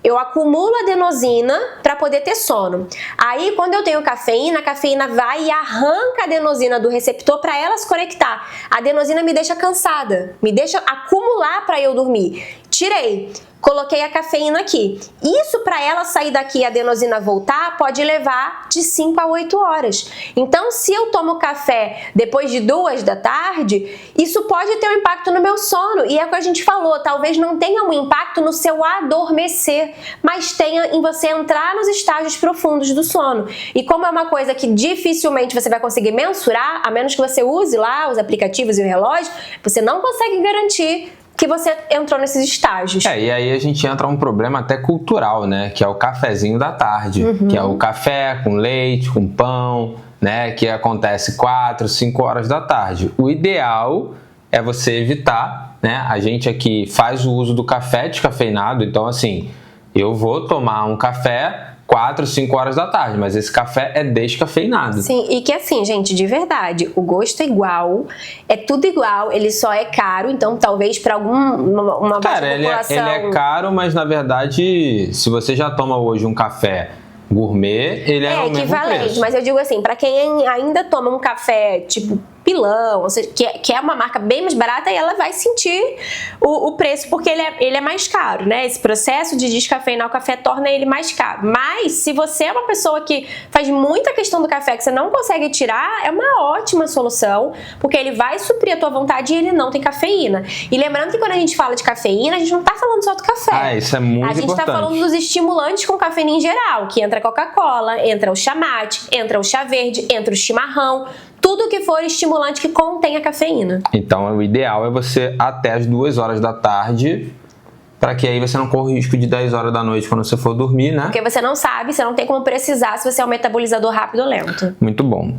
Eu acumulo adenosina para poder ter sono. Aí, quando eu tenho cafeína, a cafeína vai e arranca a adenosina do receptor para ela se conectar. A adenosina me deixa cansada, me deixa acumular para eu dormir. Tirei. Coloquei a cafeína aqui. Isso, para ela sair daqui e a adenosina voltar, pode levar de 5 a 8 horas. Então, se eu tomo café depois de 2 da tarde, isso pode ter um impacto no meu sono. E é o que a gente falou, talvez não tenha um impacto no seu adormecer, mas tenha em você entrar nos estágios profundos do sono. E como é uma coisa que dificilmente você vai conseguir mensurar, a menos que você use lá os aplicativos e o relógio, você não consegue garantir que você entrou nesses estágios. E aí a gente entra um problema até cultural, né? Que é o cafezinho da tarde, que é o café com leite, com pão, né? Que acontece 4, 5 horas da tarde. O ideal é você evitar, né? A gente aqui faz o uso do café descafeinado, então assim, eu vou tomar um café 4, 5 horas da tarde, mas esse café é descafeinado. Sim, e que assim, gente, de verdade, o gosto é igual, é tudo igual, ele só é caro, então talvez para uma baixa população... Ele é caro, mas na verdade, se você já toma hoje um café gourmet, ele é o mesmo equivalente, preço. Mas eu digo assim, para quem ainda toma um café tipo pilão, ou seja, que é uma marca bem mais barata, e ela vai sentir o preço, porque ele é mais caro, né? Esse processo de descafeinar o café torna ele mais caro. Mas se você é uma pessoa que faz muita questão do café, que você não consegue tirar, é uma ótima solução, porque ele vai suprir a tua vontade e ele não tem cafeína. E lembrando que quando a gente fala de cafeína, a gente não tá falando só do café. Isso é muito importante. A gente tá falando dos estimulantes com cafeína em geral, que entra a Coca-Cola, entra o chamate, entra o chá verde, entra o chimarrão, tudo que for estimulante que contenha cafeína. Então, o ideal é você até as 2 horas da tarde, para que aí você não corra o risco de 10 horas da noite quando você for dormir, né? Porque você não sabe, você não tem como precisar se você é um metabolizador rápido ou lento. Muito bom.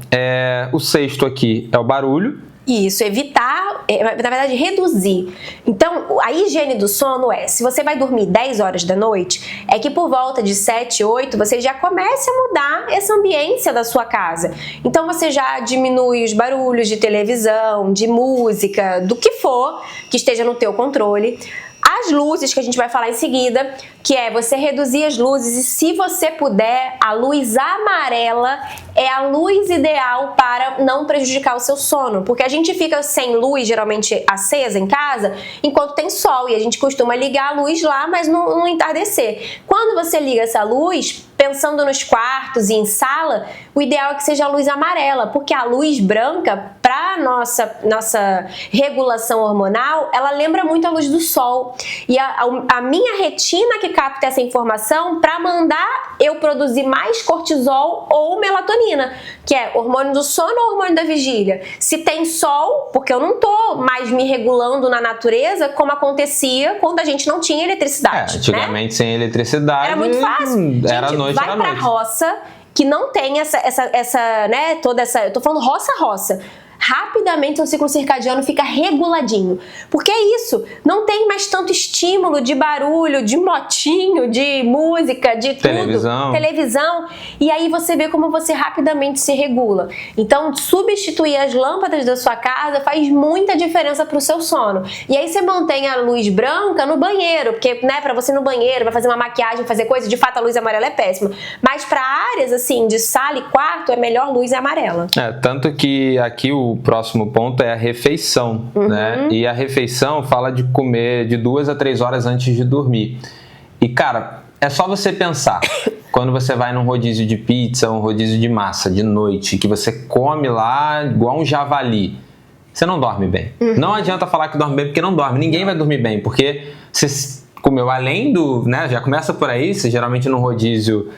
O 6º aqui é o barulho. Isso, evitar, na verdade, reduzir. Então, a higiene do sono se você vai dormir 10 horas da noite, é que por volta de 7, 8, você já comece a mudar essa ambiência da sua casa. Então, você já diminui os barulhos de televisão, de música, do que for que esteja no teu controle. As luzes, que a gente vai falar em seguida, que é você reduzir as luzes, e se você puder, a luz amarela é a luz ideal para não prejudicar o seu sono, porque a gente fica sem luz, geralmente acesa em casa, enquanto tem sol, e a gente costuma ligar a luz lá, mas no entardecer. Quando você liga essa luz, pensando nos quartos e em sala, o ideal é que seja a luz amarela, porque a luz branca, para nossa regulação hormonal, ela lembra muito a luz do sol. E a minha retina que capta essa informação para mandar eu produzir mais cortisol ou melatonina, que é hormônio do sono ou hormônio da vigília. Se tem sol, porque eu não tô mais me regulando na natureza como acontecia quando a gente não tinha eletricidade. Antigamente, né? Sem eletricidade, era muito fácil. Era noite, vai pra roça, que não tem né, toda essa... Eu tô falando roça. Rapidamente o ciclo circadiano fica reguladinho. Porque é isso, não tem mais tanto estímulo de barulho, de motinho, de música, de televisão. E aí você vê como você rapidamente se regula. Então, substituir as lâmpadas da sua casa faz muita diferença pro seu sono. E aí você mantém a luz branca no banheiro, porque, né, pra você ir no banheiro, vai fazer uma maquiagem, fazer coisa, de fato a luz amarela é péssima. Mas pra áreas, assim, de sala e quarto, é melhor luz amarela. Tanto que aqui o próximo ponto é a refeição, né? E a refeição fala de comer de 2 a 3 horas antes de dormir. E, cara, é só você pensar, quando você vai num rodízio de pizza, um rodízio de massa de noite, que você come lá igual um javali, você não dorme bem. Não adianta falar que dorme bem, porque não dorme. Ninguém vai dormir bem, porque você comeu além do... né? Já começa por aí, você geralmente no rodízio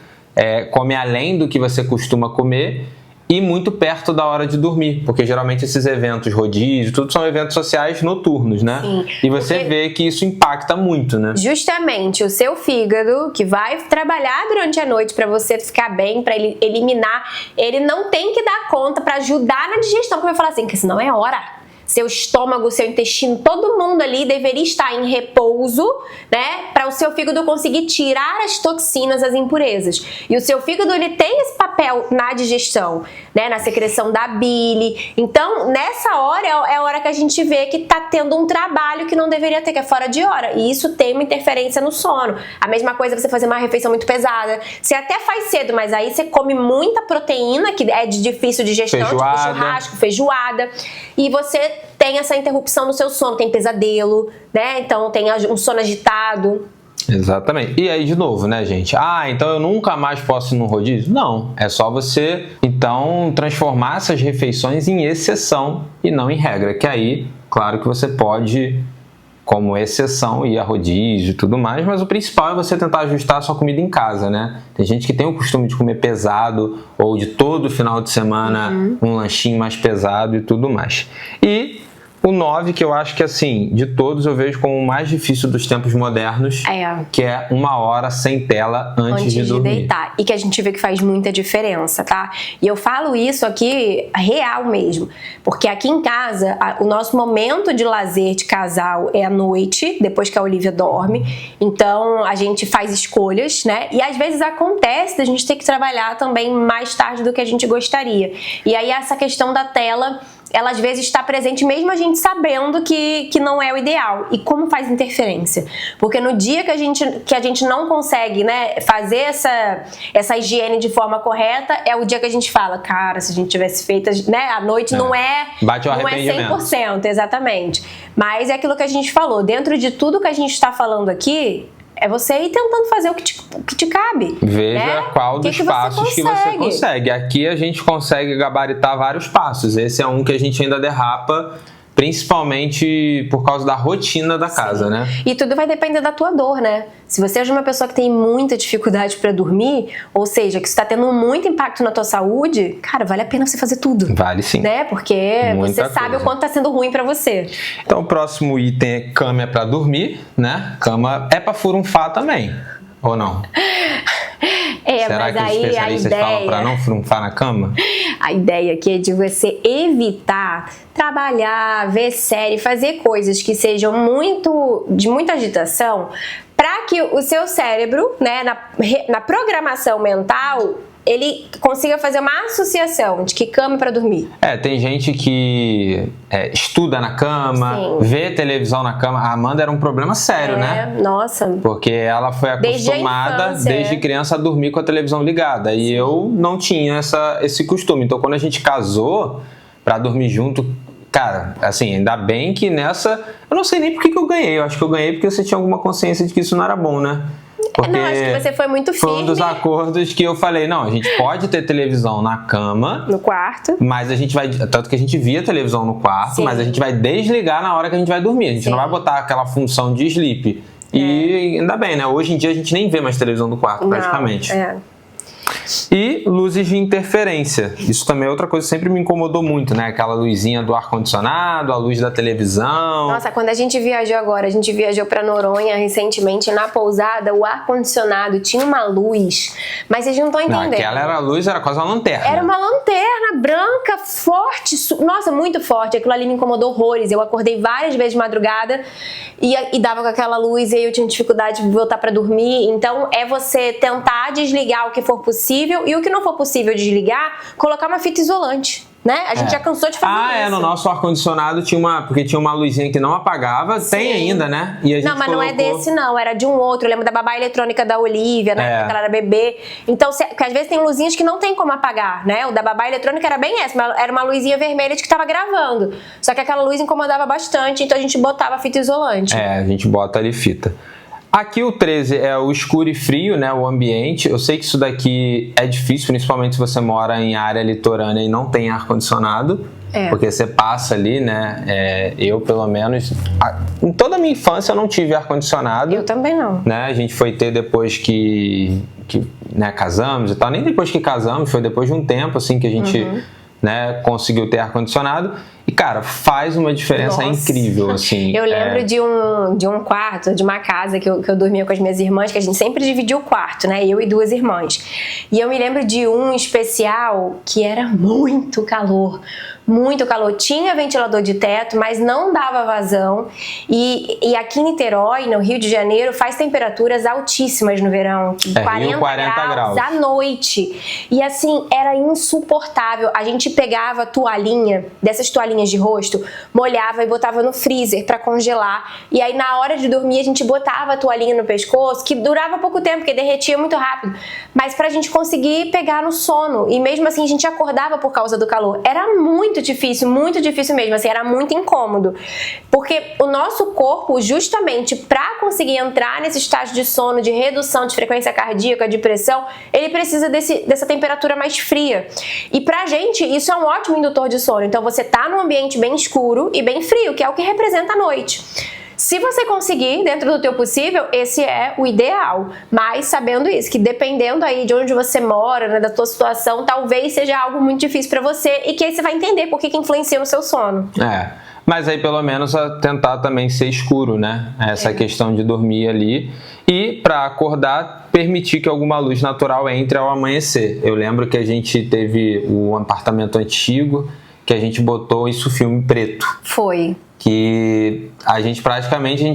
come além do que você costuma comer, e muito perto da hora de dormir, porque geralmente esses eventos, rodízio, tudo são eventos sociais noturnos, né? Sim, e você vê que isso impacta muito, né? Justamente, o seu fígado, que vai trabalhar durante a noite para você ficar bem, para ele eliminar, ele não tem que dar conta para ajudar na digestão, como eu falo assim, que senão é hora. Seu estômago, seu intestino, todo mundo ali deveria estar em repouso, né? Para o seu fígado conseguir tirar as toxinas, as impurezas. E o seu fígado, ele tem esse papel na digestão, né? Na secreção da bile. Então, nessa hora, é a hora que a gente vê que tá tendo um trabalho que não deveria ter, que é fora de hora. E isso tem uma interferência no sono. A mesma coisa é você fazer uma refeição muito pesada. Você até faz cedo, mas aí você come muita proteína, que é de difícil digestão, tipo churrasco, feijoada. E você tem essa interrupção no seu sono, tem pesadelo, né? Então tem um sono agitado. Exatamente. E aí, de novo, né, gente? Então eu nunca mais posso ir no rodízio? Não. É só você, então, transformar essas refeições em exceção e não em regra. Que aí, claro que você pode, como exceção, ir a rodízio e tudo mais, mas o principal é você tentar ajustar a sua comida em casa, né? Tem gente que tem o costume de comer pesado, ou de todo final de semana um lanchinho mais pesado e tudo mais. E o 9, que eu acho que, assim, de todos eu vejo como o mais difícil dos tempos modernos, que é 1 hora sem tela antes de dormir. Deitar. E que a gente vê que faz muita diferença, tá? E eu falo isso aqui real mesmo, porque aqui em casa, o nosso momento de lazer de casal é à noite, depois que a Olivia dorme. Então, a gente faz escolhas, né? E às vezes acontece da gente ter que trabalhar também mais tarde do que a gente gostaria. E aí, essa questão da tela ela às vezes está presente mesmo a gente sabendo que não é o ideal. E como faz interferência? Porque no dia que a gente não consegue, né, fazer essa higiene de forma correta, é o dia que a gente fala, cara, se a gente tivesse feito, né, a noite não é 100%, exatamente. Mas é aquilo que a gente falou, dentro de tudo que a gente está falando aqui, é você ir tentando fazer o que te cabe. Veja, né? qual dos passos que você consegue. Aqui a gente consegue gabaritar vários passos. Esse é um que a gente ainda derrapa, principalmente por causa da rotina da casa, né? E tudo vai depender da tua dor, né? Se você é uma pessoa que tem muita dificuldade para dormir, ou seja, que isso está tendo muito impacto na tua saúde, cara, vale a pena você fazer tudo. Vale sim. Né? Porque você sabe o quanto está sendo ruim para você. Então, o próximo item é cama é para dormir, né? Cama é para furunfar também, ou não? Será mas que os aí especialistas falam para não frunfar na cama? A ideia aqui é de você evitar trabalhar, ver série, fazer coisas que sejam de muita agitação, para que o seu cérebro, né, na programação mental, ele consiga fazer uma associação de que cama é para dormir. Tem gente que estuda na cama, Sim. vê televisão na cama. A Amanda era um problema sério, né? Nossa. Porque ela foi acostumada desde criança a dormir com a televisão ligada. E eu não tinha esse costume. Então, quando a gente casou para dormir junto, cara, assim, ainda bem que nessa... Eu não sei nem por que eu ganhei. Eu acho que eu ganhei porque você tinha alguma consciência de que isso não era bom, né? Porque não, acho que você foi muito firme. Foi um dos acordos que eu falei, não, a gente pode ter televisão na cama. No quarto. Mas a gente vai... Tanto que a gente via televisão no quarto, Sim. mas a gente vai desligar na hora que a gente vai dormir. A gente não vai botar aquela função de sleep. E ainda bem, né? Hoje em dia a gente nem vê mais televisão no quarto, praticamente. E luzes de interferência. Isso também é outra coisa que sempre me incomodou muito, né? Aquela luzinha do ar-condicionado, a luz da televisão. Nossa, quando a gente viajou pra Noronha recentemente, na pousada, o ar-condicionado tinha uma luz, mas vocês não estão entendendo. Não, aquela luz era quase uma lanterna. Era uma lanterna branca, forte, nossa, muito forte. Aquilo ali me incomodou horrores. Eu acordei várias vezes de madrugada e dava com aquela luz e aí eu tinha dificuldade de voltar pra dormir. Então, é você tentar desligar o que for possível e o que não for possível desligar, colocar uma fita isolante. Né? A gente já cansou de fazer isso. No nosso ar-condicionado porque tinha uma luzinha que não apagava. Sim. Tem ainda, né? E a gente mas não é desse não, era de um outro. Eu lembro da babá eletrônica da Olivia, né? Porque ela era bebê. Então, porque às vezes tem luzinhas que não tem como apagar, né? O da babá eletrônica era bem essa, era uma luzinha vermelha de que tava gravando. Só que aquela luz incomodava bastante, então a gente botava fita isolante. A gente bota ali fita. Aqui o 13 é o escuro e frio, né, o ambiente. Eu sei que isso daqui é difícil, principalmente se você mora em área litorânea e não tem ar-condicionado. Porque você passa ali, né? Eu, pelo menos, em toda a minha infância eu não tive ar-condicionado. Eu também não. Né? A gente foi ter depois que né, casamos e tal. Nem depois que casamos, foi depois de um tempo assim que a gente né, conseguiu ter ar-condicionado. E, cara, faz uma diferença incrível, assim. Eu lembro de um quarto, de uma casa que eu dormia com as minhas irmãs, que a gente sempre dividia o quarto, né? Eu e duas irmãs. E eu me lembro de um especial que era muito calor. Muito calor. Tinha ventilador de teto, mas não dava vazão. E aqui em Niterói, no Rio de Janeiro, faz temperaturas altíssimas no verão. 40 graus à noite. E assim, era insuportável. A gente pegava toalhinha, dessas toalhinhas de rosto, molhava e botava no freezer pra congelar. E aí, na hora de dormir, a gente botava a toalhinha no pescoço, que durava pouco tempo, porque derretia muito rápido. Mas pra gente conseguir pegar no sono. E mesmo assim, a gente acordava por causa do calor. Era muito difícil mesmo, assim, era muito incômodo. Porque o nosso corpo, justamente pra conseguir entrar nesse estágio de sono, de redução de frequência cardíaca, de pressão, ele precisa dessa temperatura mais fria. E pra gente, isso é um ótimo indutor de sono. Então, você tá num ambiente bem escuro e bem frio, que é o que representa a noite. Se você conseguir, dentro do teu possível, esse é o ideal. Mas sabendo isso, que dependendo aí de onde você mora, né, da tua situação, talvez seja algo muito difícil pra você e que aí você vai entender por que influencia no seu sono. Mas aí pelo menos tentar também ser escuro, né? Essa questão de dormir ali. E para acordar, permitir que alguma luz natural entre ao amanhecer. Eu lembro que a gente teve um apartamento antigo que a gente botou isso filme preto. Foi. que a gente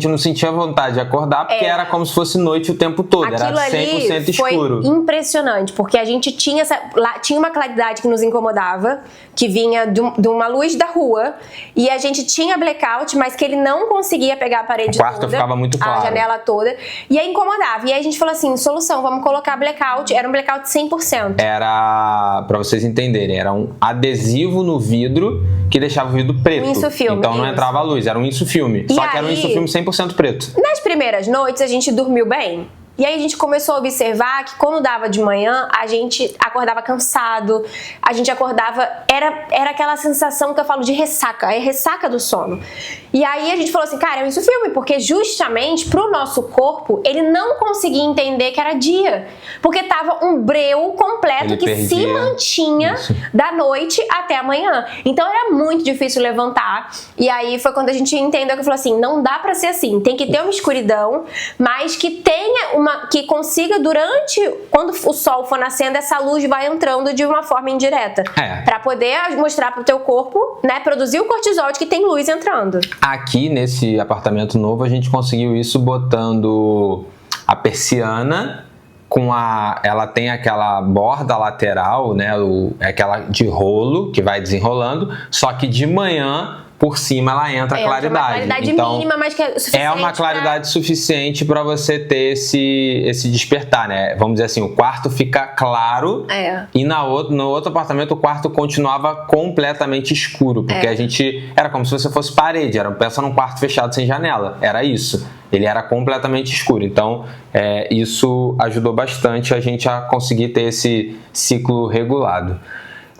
não sentia vontade de acordar, porque era como se fosse noite o tempo todo. Aquilo era 100% ali escuro. Foi impressionante, porque a gente tinha uma claridade que nos incomodava, que vinha de uma luz da rua, e a gente tinha blackout, mas que ele não conseguia pegar a parede toda. O quarto ficava muito claro. A janela toda, e aí incomodava. E aí a gente falou assim, solução, vamos colocar blackout. Era um blackout 100%. Era, pra vocês entenderem, era um adesivo no vidro que deixava o vidro preto. Um insufilme. Então não entrava a luz, era um insufilme. Só que era um insufilme 100% preto. Nas primeiras noites a gente dormiu bem. E aí a gente começou a observar que quando dava de manhã, a gente acordava cansado, a gente acordava... Era aquela sensação que eu falo de ressaca, é ressaca do sono. E aí a gente falou assim, cara, é um insufilme, porque justamente pro nosso corpo, ele não conseguia entender que era dia. Porque tava um breu completo que se mantinha da noite até a manhã. Então era muito difícil levantar. E aí foi quando a gente entendeu que falou assim, não dá pra ser assim, tem que ter uma escuridão, mas que tenha que consiga quando o sol for nascendo, essa luz vai entrando de uma forma indireta. Pra poder mostrar pro teu corpo, né, produzir o cortisol de que tem luz entrando. Aqui nesse apartamento novo a gente conseguiu isso botando a persiana ela tem aquela borda lateral, né, aquela de rolo que vai desenrolando, só que de manhã por cima ela entra claridade. Uma claridade então, mínima, mas que é suficiente. É uma claridade suficiente para você ter esse despertar, né? Vamos dizer assim, o quarto fica claro e no outro apartamento o quarto continuava completamente escuro, porque a gente era como se você fosse parede, pensa num quarto fechado sem janela, era isso. Ele era completamente escuro, então isso ajudou bastante a gente a conseguir ter esse ciclo regulado.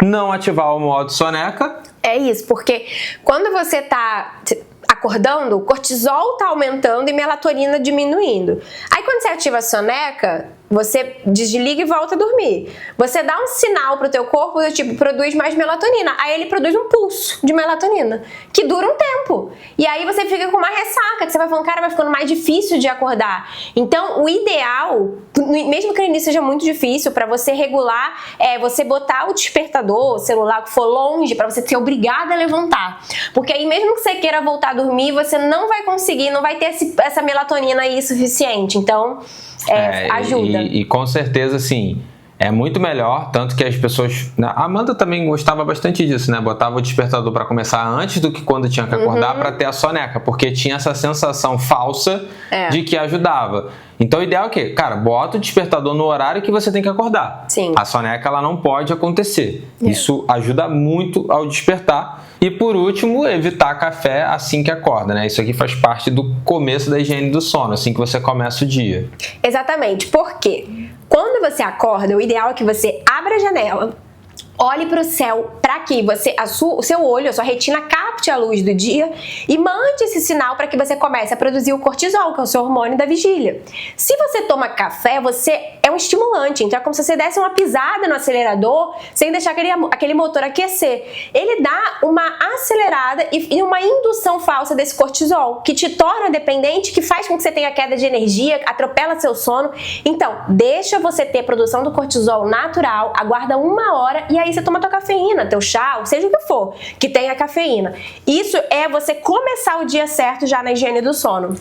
Não ativar o modo soneca. É isso, porque quando você tá acordando, o cortisol tá aumentando e melatonina diminuindo. Aí quando você ativa a soneca, você desliga e volta a dormir. Você dá um sinal pro teu corpo do tipo, produz mais melatonina. Aí ele produz um pulso de melatonina, que dura um tempo. E aí você fica com uma ressaca, que você vai falando, cara, vai ficando mais difícil de acordar. Então, o ideal, mesmo que no início seja muito difícil, pra você regular, é você botar o despertador, o celular que for longe, pra você ser obrigada a levantar. Porque aí mesmo que você queira voltar a dormir, você não vai conseguir, não vai ter essa melatonina aí suficiente. Então, ajuda. E com certeza, assim, é muito melhor, tanto que as pessoas... A Amanda também gostava bastante disso, né? Botava o despertador para começar antes do que quando tinha que acordar para ter a soneca, porque tinha essa sensação falsa de que ajudava. Então o ideal é o quê? Cara, bota o despertador no horário que você tem que acordar. Sim. A soneca, ela não pode acontecer. Isso ajuda muito ao despertar. E por último, evitar café assim que acorda, né? Isso aqui faz parte do começo da higiene do sono, assim que você começa o dia. Exatamente. Por quê? Quando você acorda, o ideal é que você abra a janela, olhe para o céu, para que o seu olho, a sua retina capte a luz do dia e mande esse sinal para que você comece a produzir o cortisol, que é o seu hormônio da vigília. Se você toma café, você é um estimulante, então é como se você desse uma pisada no acelerador sem deixar aquele motor aquecer. Ele dá uma acelerada e uma indução falsa desse cortisol, que te torna dependente, que faz com que você tenha queda de energia, atropela seu sono. Então, deixa você ter produção do cortisol natural, aguarda 1 hora e aí você toma tua cafeína, teu chá, seja o que for, que tenha cafeína. Isso é você começar o dia certo já na higiene do sono.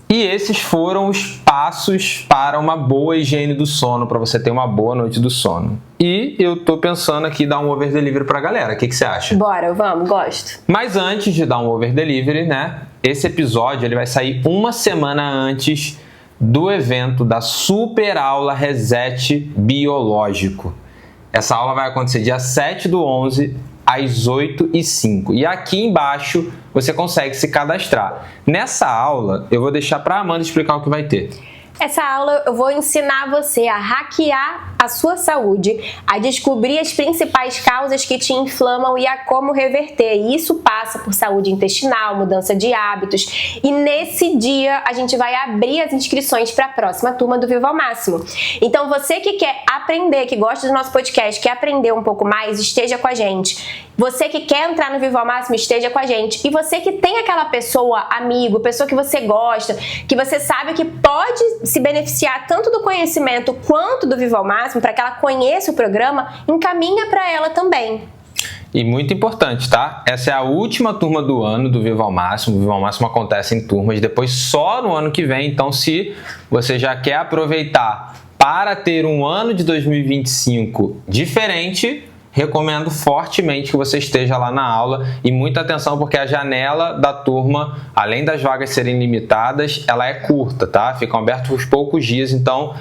E esses foram os passos para uma boa higiene do sono, para você ter uma boa noite do sono. E eu tô pensando aqui em dar um over delivery pra galera. O que você acha? Bora, vamos, gosto. Mas antes de dar um over delivery, né? Esse episódio ele vai sair 1 semana antes do evento da Super Aula Reset Biológico. Essa aula vai acontecer dia 7/11, às 8h05. E aqui embaixo você consegue se cadastrar. Nessa aula, eu vou deixar para a Amanda explicar o que vai ter. Essa aula eu vou ensinar você a hackear a sua saúde, a descobrir as principais causas que te inflamam e a como reverter. E isso passa por saúde intestinal, mudança de hábitos. E nesse dia a gente vai abrir as inscrições para a próxima turma do Viva ao Máximo. Então você que quer aprender, que gosta do nosso podcast, quer aprender um pouco mais, esteja com a gente. Você que quer entrar no Viva ao Máximo, esteja com a gente. E você que tem aquela pessoa, amigo, pessoa que você gosta, que você sabe que pode se beneficiar tanto do conhecimento quanto do Viva ao Máximo, para que ela conheça o programa, encaminha para ela também. E muito importante, tá? Essa é a última turma do ano do Viva ao Máximo. O Viva ao Máximo acontece em turmas, depois só no ano que vem. Então, se você já quer aproveitar para ter um ano de 2025 diferente, recomendo fortemente que você esteja lá na aula. E muita atenção, porque a janela da turma, além das vagas serem limitadas, ela é curta, tá? Ficam abertos por poucos dias, então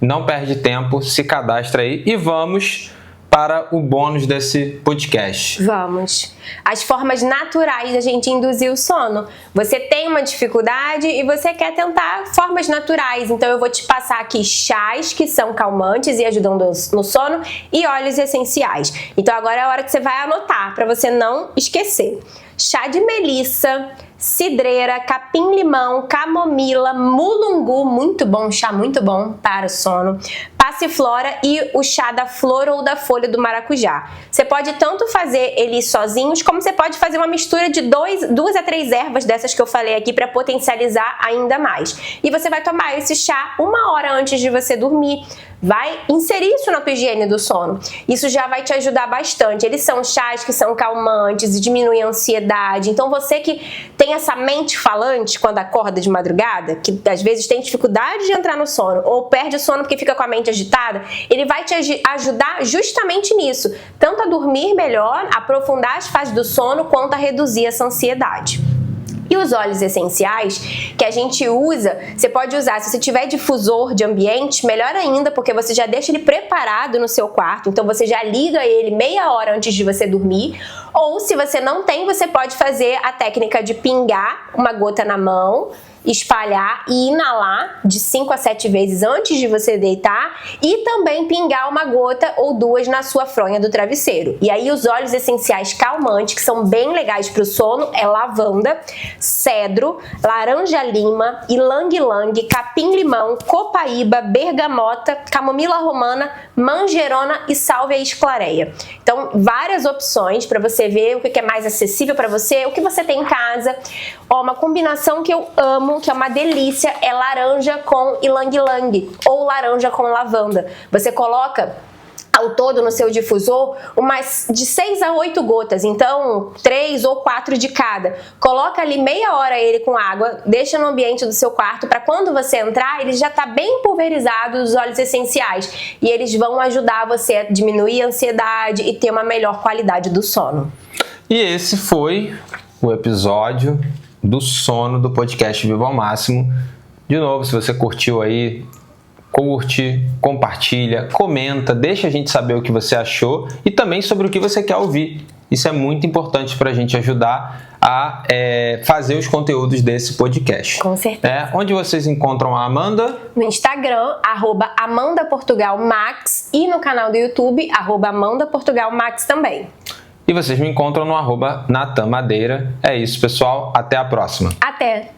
não perde tempo, se cadastra aí e vamos para o bônus desse podcast. Vamos. As formas naturais da gente induzir o sono. Você tem uma dificuldade e você quer tentar formas naturais. Então eu vou te passar aqui chás que são calmantes e ajudam no sono e óleos essenciais. Então agora é a hora que você vai anotar para você não esquecer. Chá de melissa, cidreira, capim-limão, camomila, mulungu, muito bom, chá muito bom para o sono, passiflora e o chá da flor ou da folha do maracujá. Você pode tanto fazer eles sozinhos, como você pode fazer uma mistura de 2 a 3 ervas dessas que eu falei aqui para potencializar ainda mais. E você vai tomar esse chá 1 hora antes de você dormir. Vai inserir isso na tua higiene do sono. Isso já vai te ajudar bastante. Eles são chás que são calmantes e diminuem a ansiedade. Então você que tem essa mente falante quando acorda de madrugada, que às vezes tem dificuldade de entrar no sono ou perde o sono porque fica com a mente agitada, ele vai te ajudar justamente nisso. Tanto a dormir melhor, aprofundar as fases do sono, quanto a reduzir essa ansiedade. E os óleos essenciais que a gente usa, você pode usar, se você tiver difusor de ambiente, melhor ainda, porque você já deixa ele preparado no seu quarto, então você já liga ele meia hora antes de você dormir, ou se você não tem, você pode fazer a técnica de pingar uma gota na mão, espalhar e inalar de 5 a 7 vezes antes de você deitar e também pingar uma gota ou 2 na sua fronha do travesseiro. E aí os óleos essenciais calmantes, que são bem legais para o sono, é lavanda, cedro, laranja-lima, ilang-ilang, capim-limão, copaíba, bergamota, camomila romana, manjerona e sálvia esclareia. Então, várias opções para você ver o que é mais acessível para você, o que você tem em casa. Ó, uma combinação que eu amo, que é uma delícia, é laranja com ilang-ilang ou laranja com lavanda. Você coloca ao todo no seu difusor umas de 6 a 8 gotas, então 3 ou 4 de cada. Coloca ali meia hora ele com água, deixa no ambiente do seu quarto para quando você entrar, ele já está bem pulverizado os óleos essenciais e eles vão ajudar você a diminuir a ansiedade e ter uma melhor qualidade do sono. E esse foi o episódio do sono do podcast Viva ao Máximo. De novo, se você curtiu aí, curte, compartilha, comenta, deixa a gente saber o que você achou e também sobre o que você quer ouvir. Isso é muito importante para a gente ajudar a fazer os conteúdos desse podcast. Com certeza. Onde vocês encontram a Amanda? No Instagram, @AmandaPortugalMax e no canal do YouTube, @AmandaPortugalMax também. E vocês me encontram no @NatanMadeira. É isso, pessoal. Até a próxima. Até!